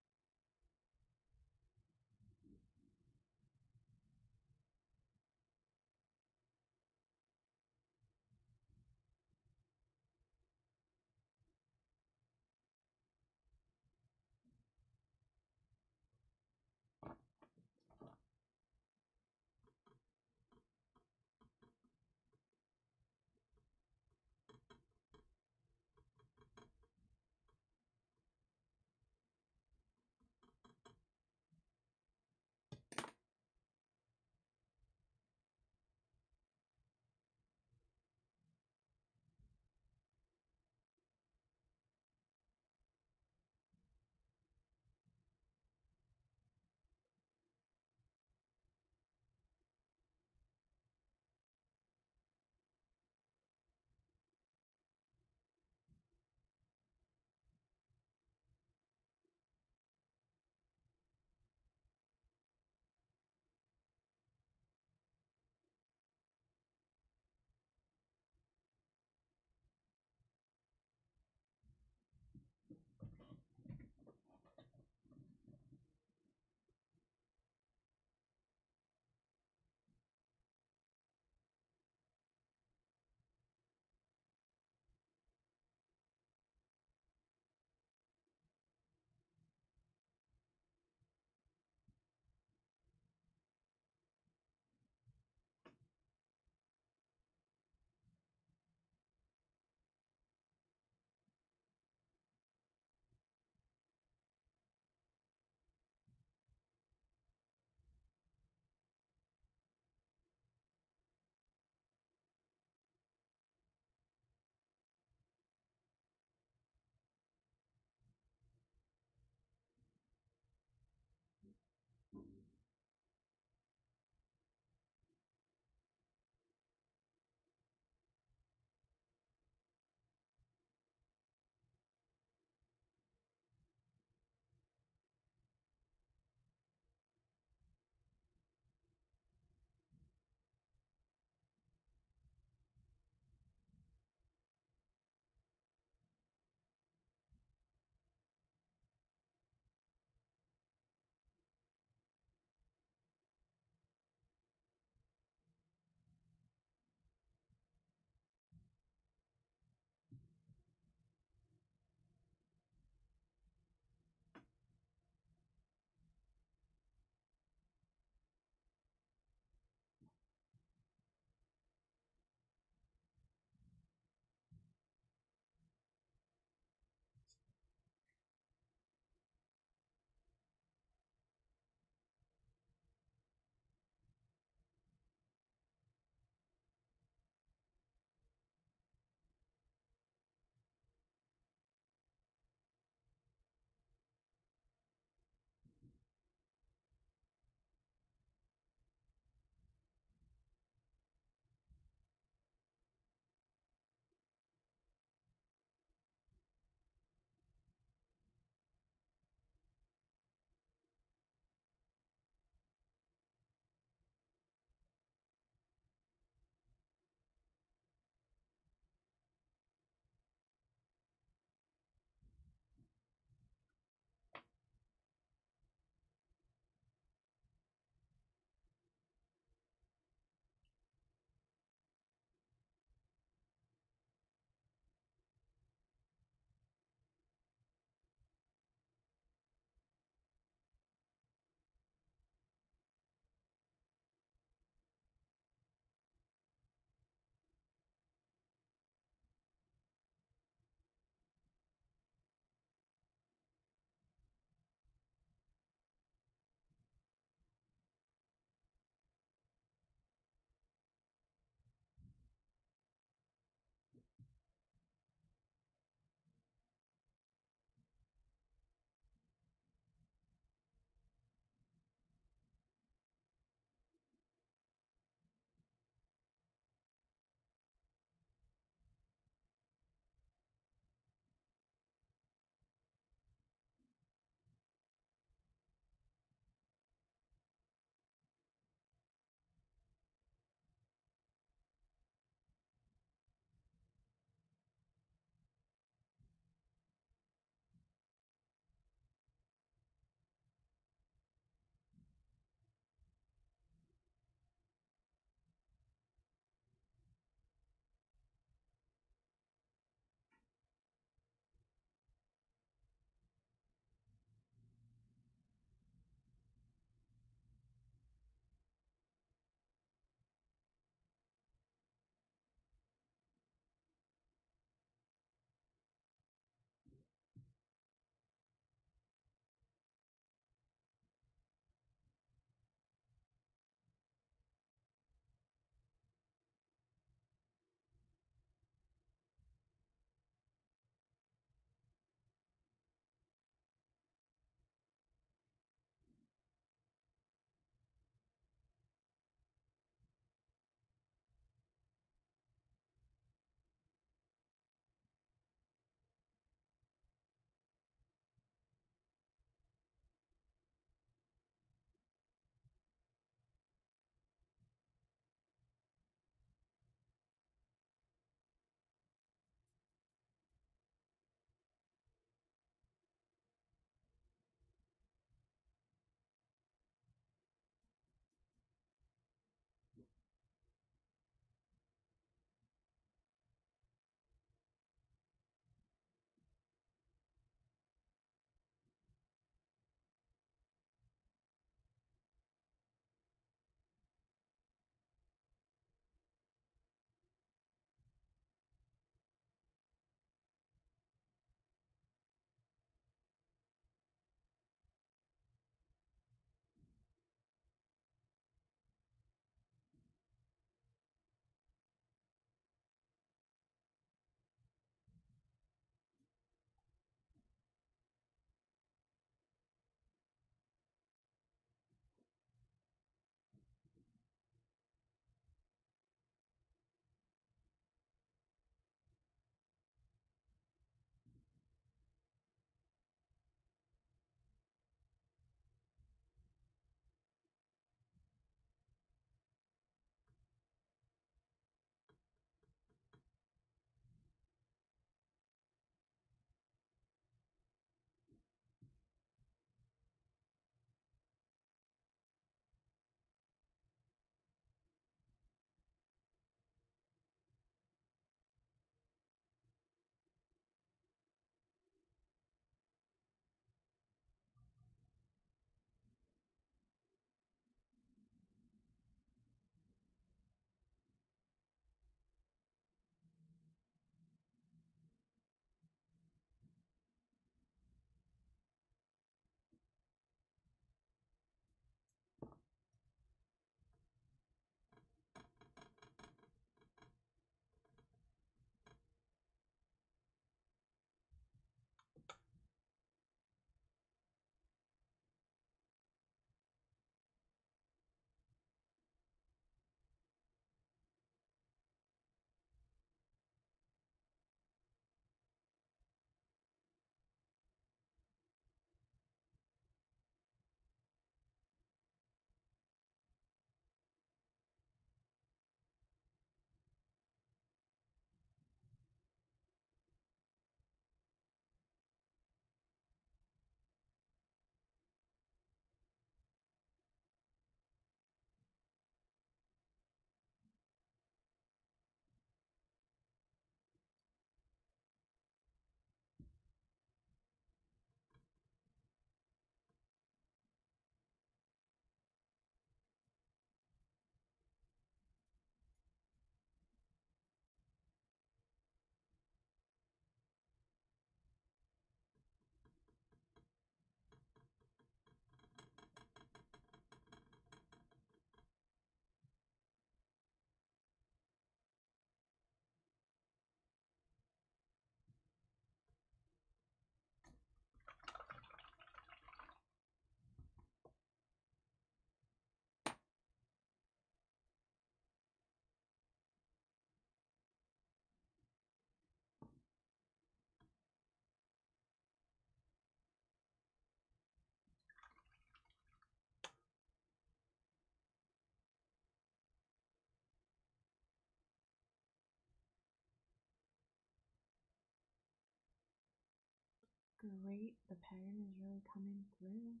Great, the pattern is really coming through.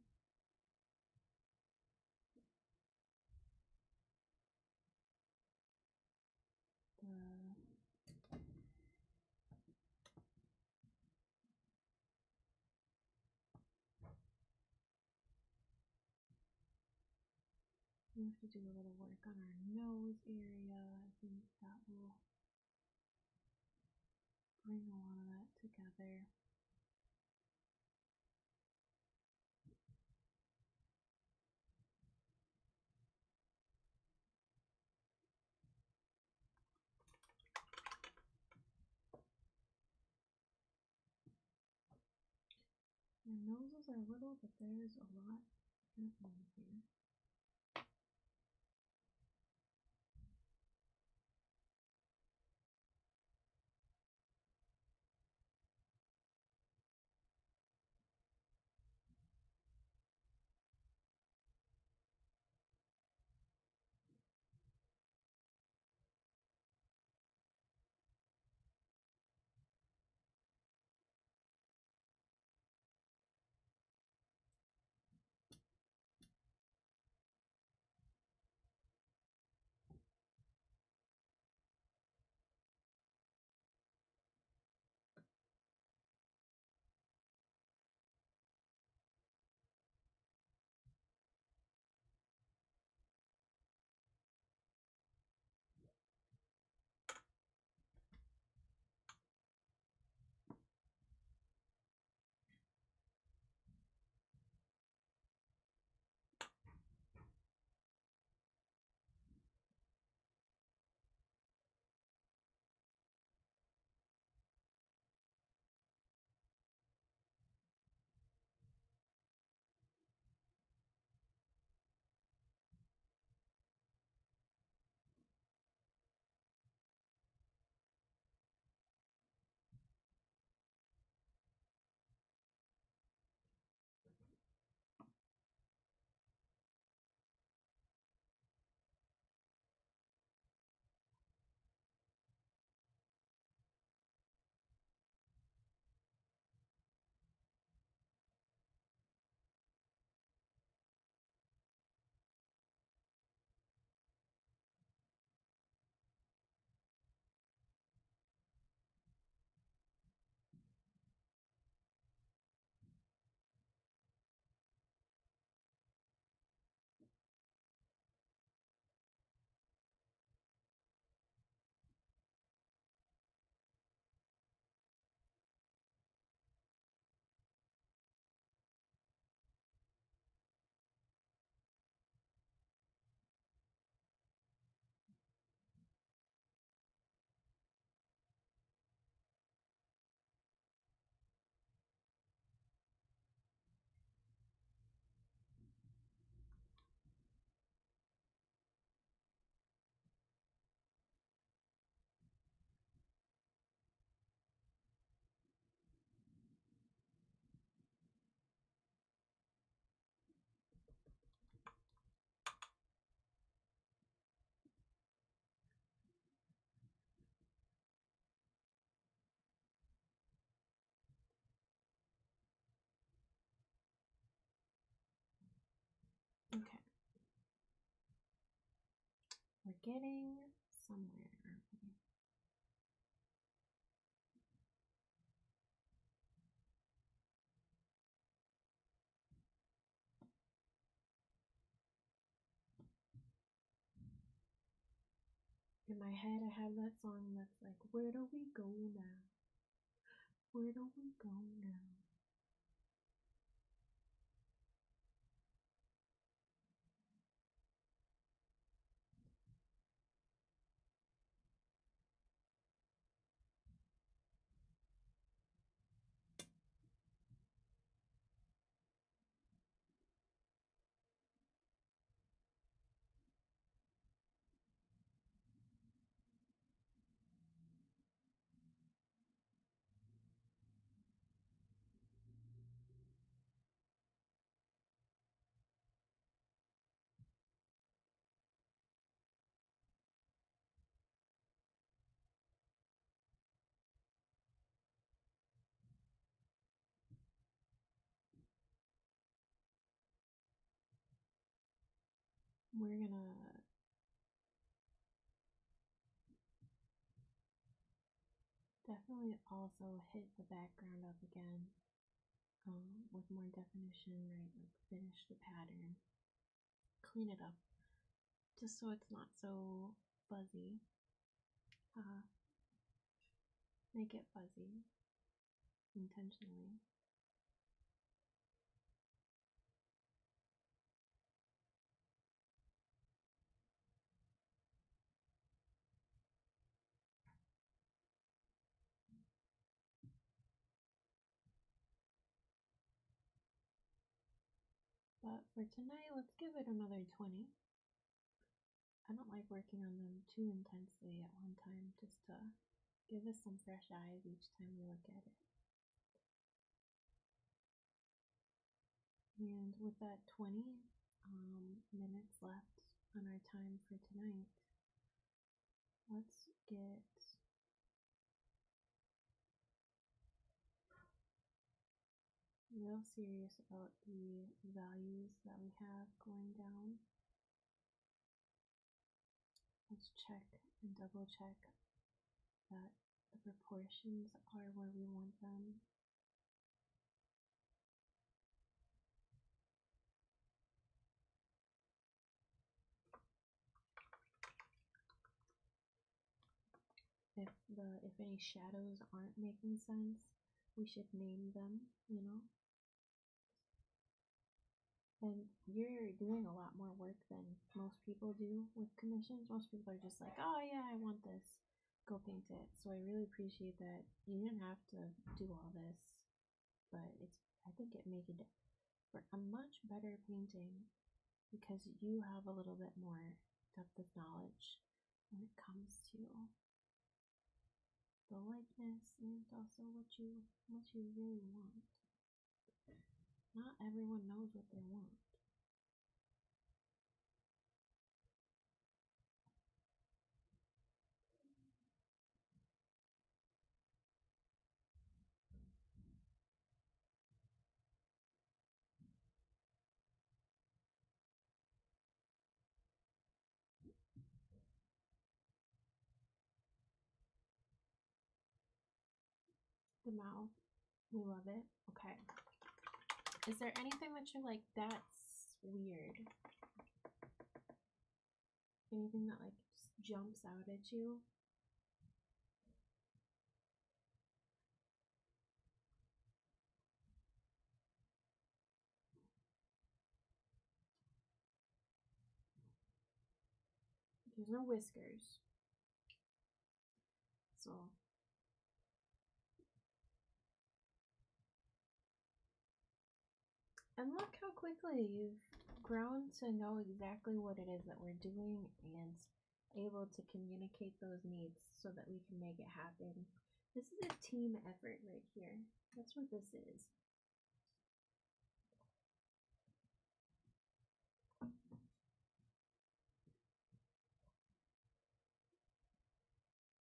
We have to do a little work on our nose area. I think that will bring a lot of that together. Our noses are little, but there's a lot happening here. Okay. We're getting somewhere, aren't we? In my head, I have that song that's like, where do we go now? Where do we go now? we're gonna definitely also hit the background up again with more definition, right? Like finish the pattern, clean it up, just so it's not so fuzzy. Make it fuzzy intentionally. But for tonight, let's give it another 20. I don't like working on them too intensely at one time, just to give us some fresh eyes each time we look at it. And with that 20 minutes left on our time for tonight, let's get real serious about the values that we have going down. Let's check and double check that the proportions are where we want them. If any shadows aren't making sense, we should name them, you know. And you're doing a lot more work than most people do with commissions. Most people are just like, oh yeah, I want this, go paint it. So I really appreciate that you didn't have to do all this, but I think it made it for a much better painting because you have a little bit more depth of knowledge when it comes to the likeness and also what you really want. Not everyone knows what they want. The mouth, we love it. Okay. Is there anything that you're like, that's weird? Anything that like just jumps out at you? There's no whiskers. So and look how quickly you've grown to know exactly what it is that we're doing and able to communicate those needs so that we can make it happen. This is a team effort right here. That's what this is.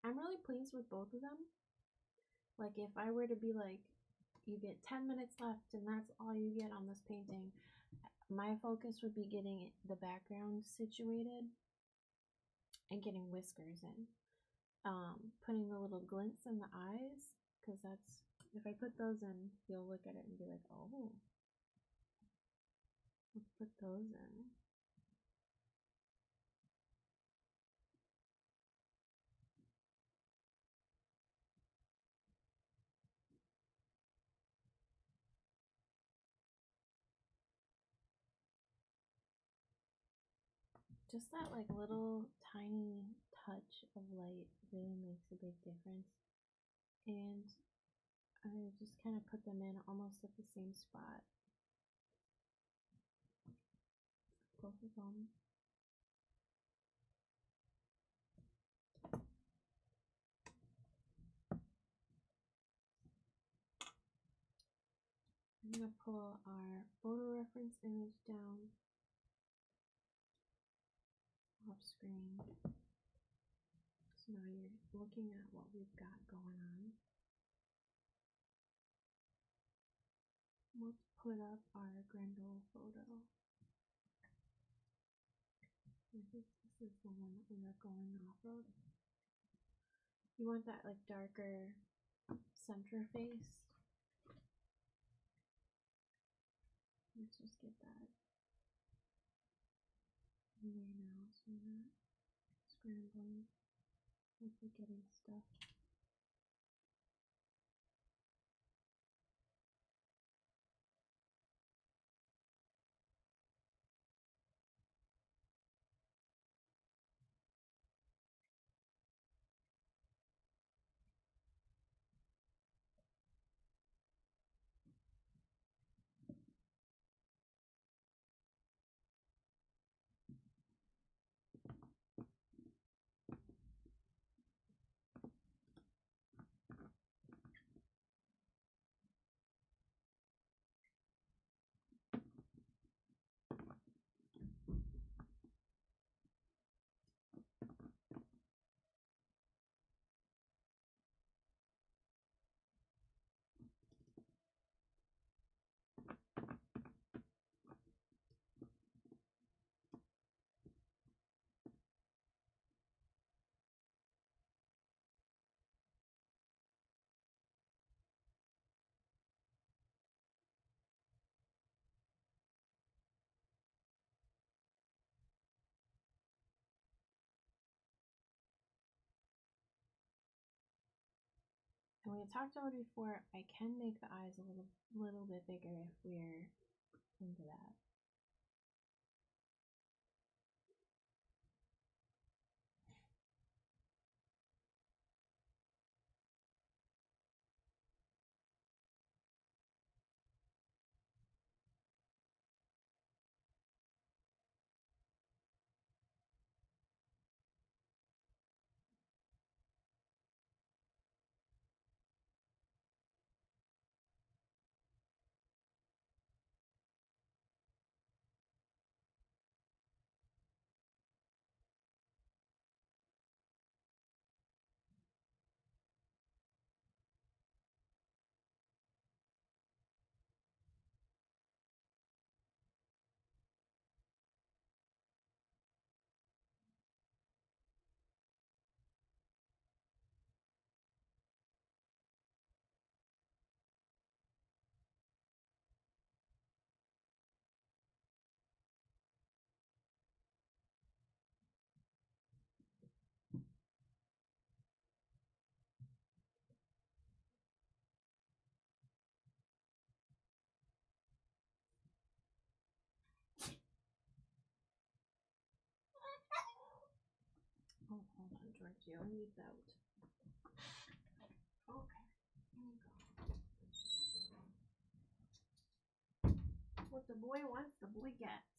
I'm really pleased with both of them. Like if I were to be like, you get 10 minutes left and that's all you get on this painting, my focus would be getting the background situated and getting whiskers in. Putting the little glints in the eyes, because that's, if I put those in, you'll look at it and be like, oh, let's put those in. Just that like little tiny touch of light really makes a big difference. And I just kind of put them in almost at the same spot. Both of them. I'm going to pull our photo reference image down off screen. So now you're looking at what we've got going on. Let's put up our Grendel photo. This is the one that we were going off of. You want that like darker center face. Let's just get that in there now so we're not scrambling with the getting stuff. And we had talked about it before, I can make the eyes a little bit bigger if we're into that. Oh, hold on, Georgie, I need that. Okay, here we go. What the boy wants, the boy gets.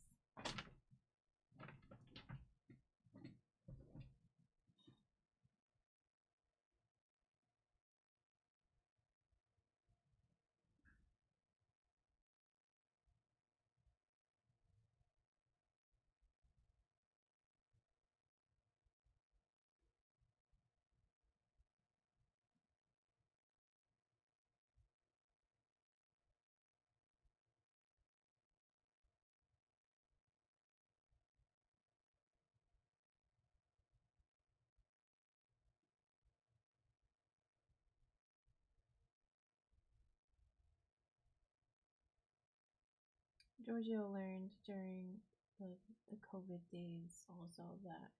Giorgio learned during the COVID days also that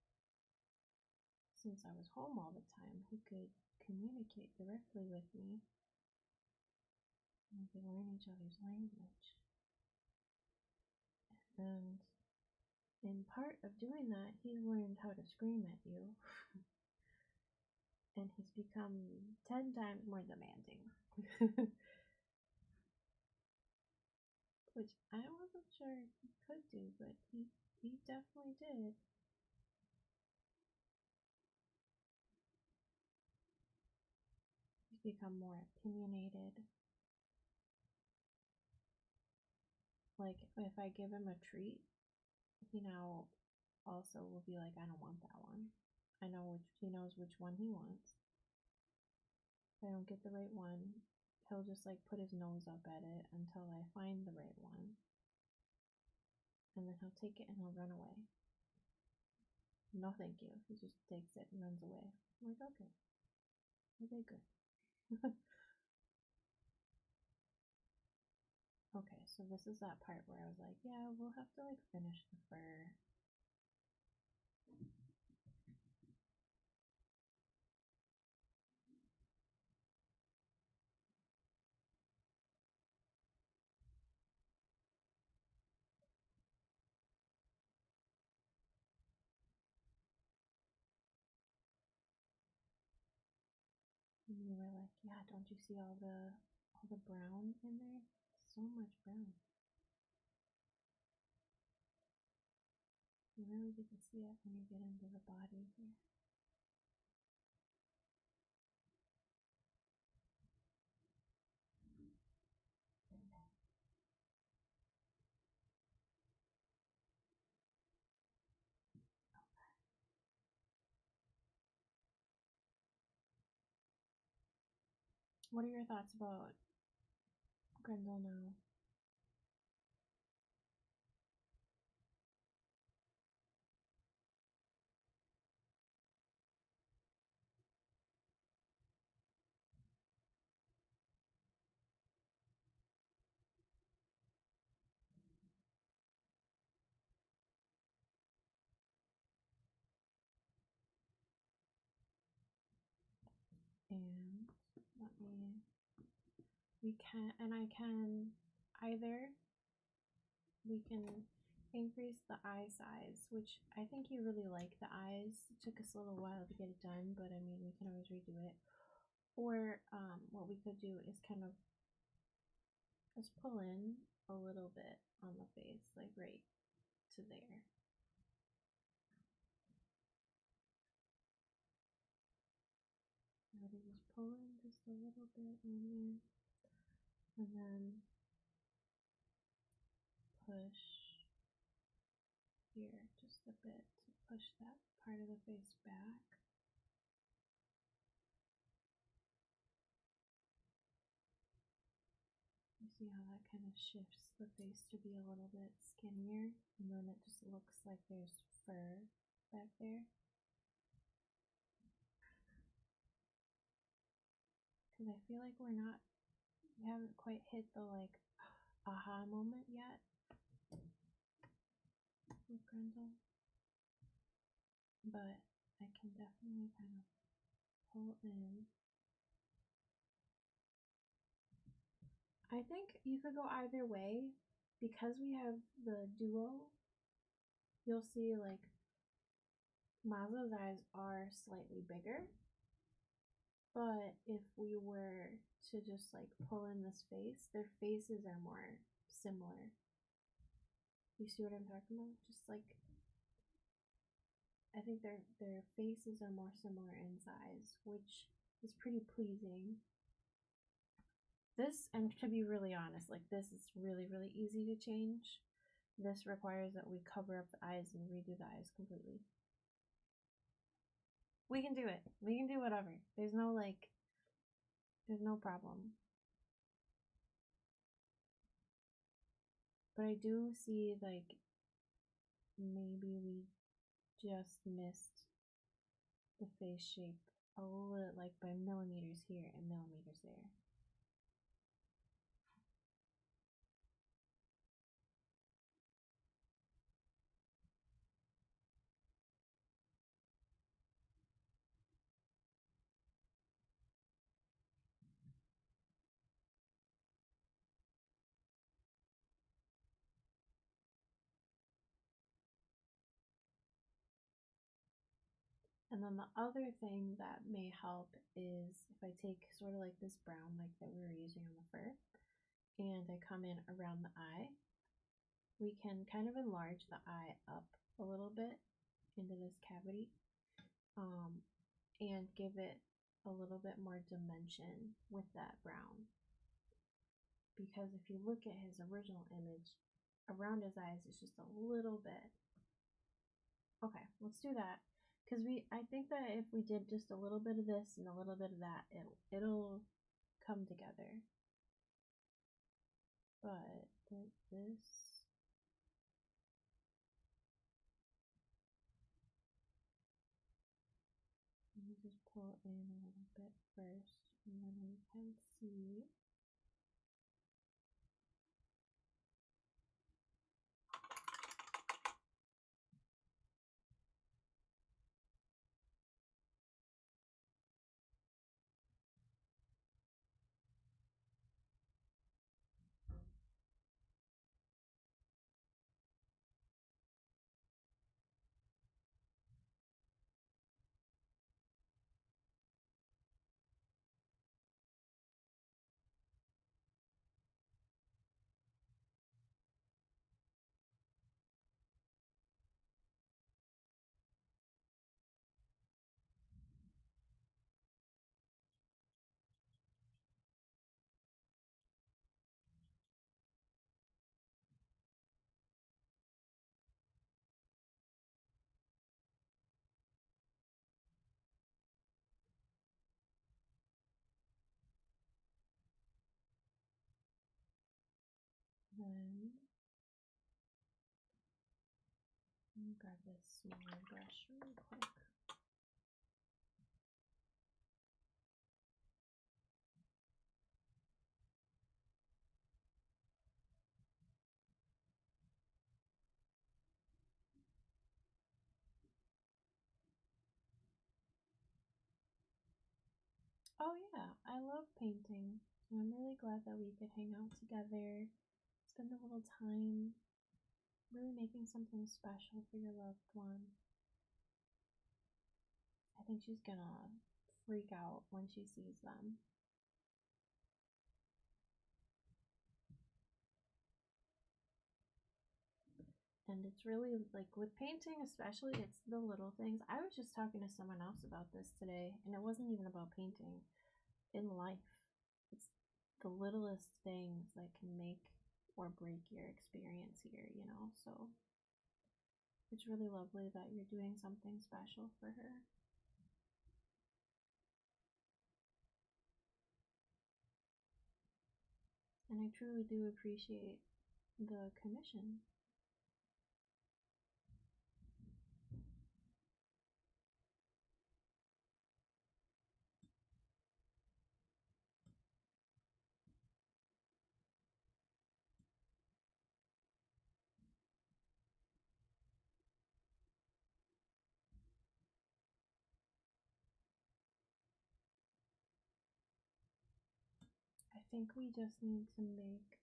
since I was home all the time, he could communicate directly with me. And we could learn each other's language. And in part of doing that, he's learned how to scream at you. And he's become 10 times more demanding. Which I wasn't sure he could do, but he definitely did. He's become more opinionated. Like, if I give him a treat, he now also will be like, I don't want that one. He knows which one he wants. If I don't get the right one, he'll just like put his nose up at it until I find the right one. And then he'll take it and he'll run away. no thank you. He just takes it and runs away. I'm like, okay. Okay, good. Okay, so this is that part where I was like, yeah, we'll have to like finish the fur. And you were like, yeah, don't you see all the brown in there? So much brown. You really get to see it when you get into the body here. What are your thoughts about Grendel now? And let me, I can either, we can increase the eye size, which I think you really like the eyes. It took us a little while to get it done, but I mean, we can always redo it. Or what we could do is kind of just pull in a little bit on the face, like right to there. Try to just pull in just a little bit on there. And then push here just a bit to push that part of the face back. You see how that kind of shifts the face to be a little bit skinnier, and then it just looks like there's fur back there. Because I feel like we haven't quite hit the like aha moment yet with Grendel. But I can definitely kind of pull in. I think you could go either way. Because we have the duo, you'll see like Mazzo's eyes are slightly bigger. But if we were to just like pull in this face, their faces are more similar. You see what I'm talking about? Just like, I think their faces are more similar in size, which is pretty pleasing. This, and to be really honest, like this is really, really easy to change. This requires that we cover up the eyes and redo the eyes completely. We can do it. We can do whatever. There's no problem. But I do see like maybe we just missed the face shape a little, like by millimeters here and millimeters there. And then the other thing that may help is if I take sort of like this brown like that we were using on the fur and I come in around the eye, we can kind of enlarge the eye up a little bit into this cavity and give it a little bit more dimension with that brown. Because if you look at his original image, around his eyes is just a little bit. Okay, let's do that. Because I think that if we did just a little bit of this and a little bit of that, it'll come together. But this, just pull in a little bit first, and then we can see. Then let me grab this smaller brush really quick. Oh yeah, I love painting. I'm really glad that we could hang out together, spend a little time, really making something special for your loved one. I think she's gonna freak out when she sees them. And it's really like with painting, especially, it's the little things. I was just talking to someone else about this today, and it wasn't even about painting. In life, it's the littlest things that can make or break your experience here, you know? So it's really lovely that you're doing something special for her. And I truly do appreciate the commission. I think we just need to make,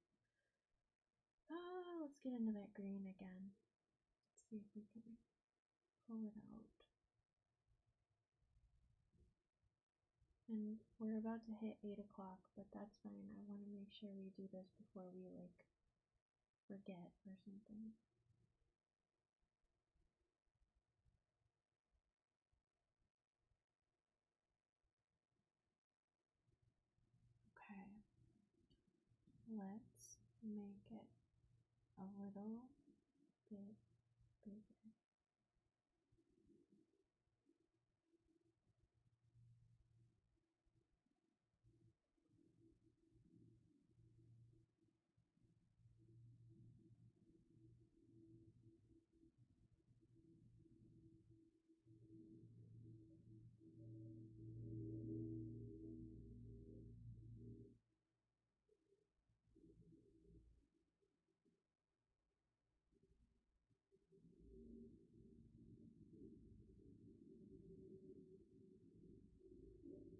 let's get into that green again. Let's see if we can pull it out. And we're about to hit 8 o'clock, but that's fine. I want to make sure we do this before we like forget or something. Okay, let's make it a little bit bigger.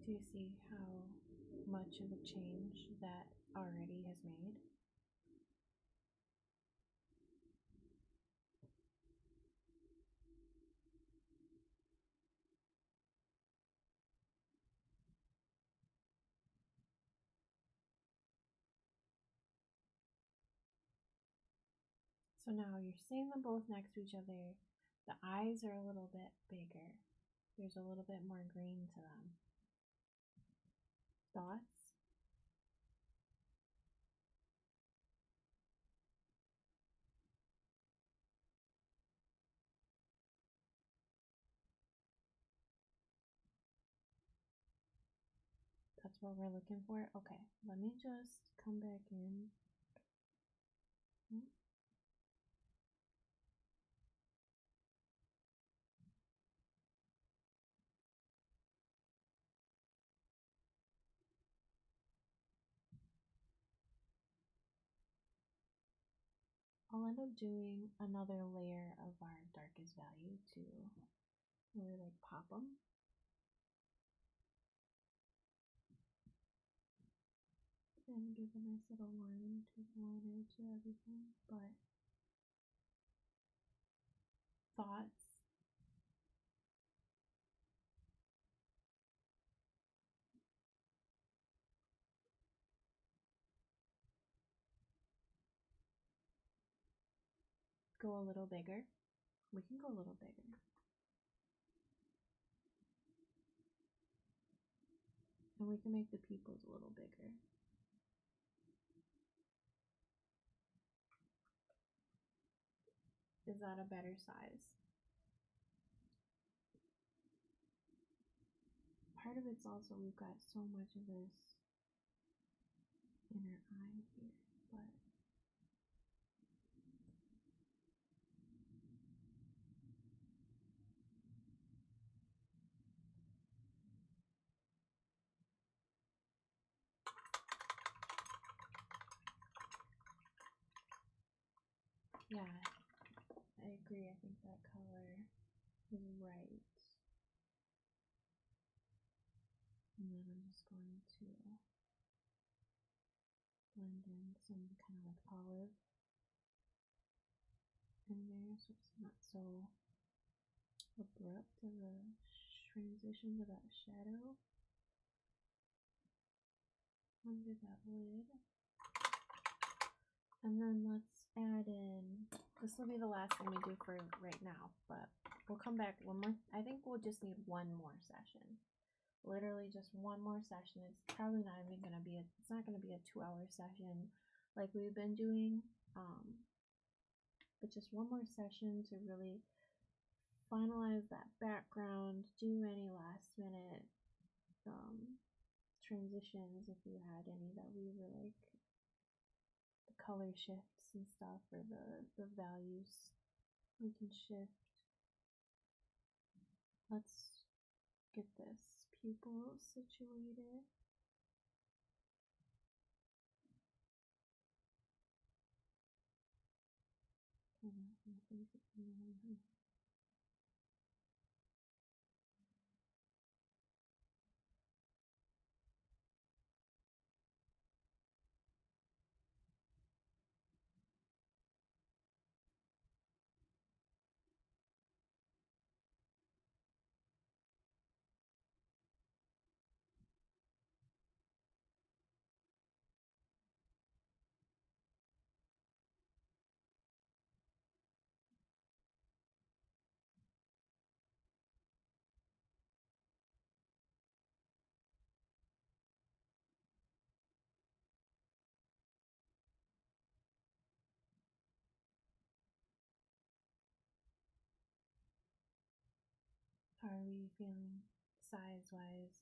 Do you see how much of a change that already has made? So now you're seeing them both next to each other. The eyes are a little bit bigger. There's a little bit more green to them. Thoughts? That's what we're looking for? Okay, let me just come back in. I'll end up doing another layer of our darkest value to really like pop them. And give a nice little line to the liner to everything, but thoughts. Go a little bigger. We can go a little bigger. And we can make the pupils a little bigger. Is that a better size? Part of it's also we've got so much of this inner eye here, but yeah, I agree. I think that color is right. And then I'm just going to blend in some kind of like olive in there so it's not so abrupt of a transition to that shadow under that lid. And then let's add in, this will be the last thing we do for right now, but we'll come back one more. I think we'll just need one more session. Literally just one more session. It's probably not even going to be it's not going to be a 2-hour session like we've been doing. But just one more session to really finalize that background, do any last minute transitions if you had any that we were like the color shifts and stuff, or the values we can shift. Let's get this pupil situated. How are we feeling size-wise?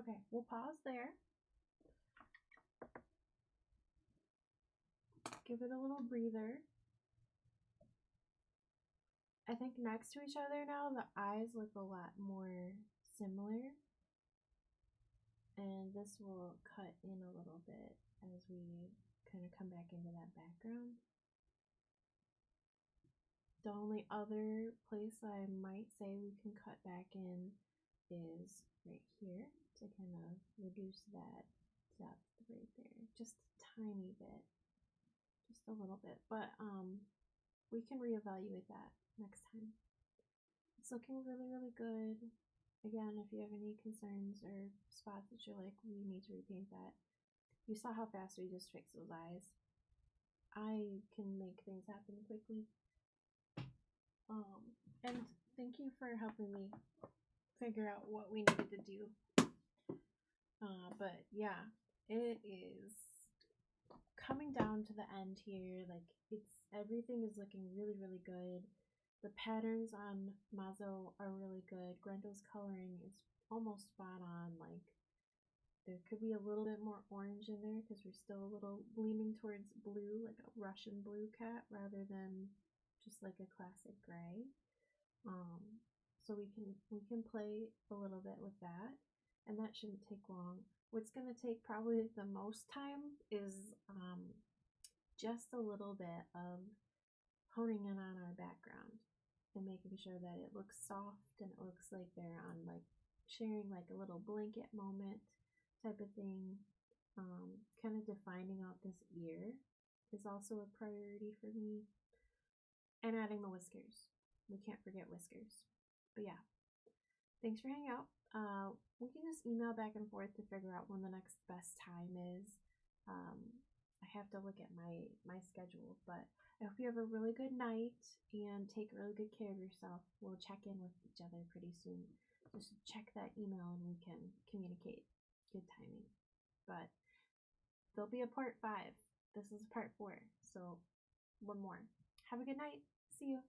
Okay, we'll pause there. Give it a little breather. I think next to each other now, the eyes look a lot more similar. And this will cut in a little bit as we kind of come back into that background. The only other place I might say we can cut back in is right here to kind of reduce that depth right there. Just a tiny bit. Just a little bit. But we can reevaluate that next time. It's looking really, really good. Again, if you have any concerns or spots that you're like, we need to repaint that. You saw how fast we just fixed those eyes. I can make things happen quickly. And thank you for helping me figure out what we needed to do. But yeah, it is coming down to the end here. Like everything is looking really, really good. The patterns on Mazzo are really good. Grendel's coloring is almost spot on. Like there could be a little bit more orange in there because we're still a little leaning towards blue, like a Russian blue cat rather than just like a classic gray. So we can play a little bit with that, and that shouldn't take long. What's gonna take probably the most time is just a little bit of honing in on our background and making sure that it looks soft and it looks like they're on like sharing like a little blanket moment type of thing. Kind of defining out this ear is also a priority for me, and adding the whiskers. We can't forget whiskers. But yeah, thanks for hanging out. We can just email back and forth to figure out when the next best time is. I have to look at my schedule, but I hope you have a really good night and take really good care of yourself. We'll check in with each other pretty soon. Just check that email and we can communicate. Good timing. But there'll be a part 5. This is part 4, so one more. Have a good night. See you.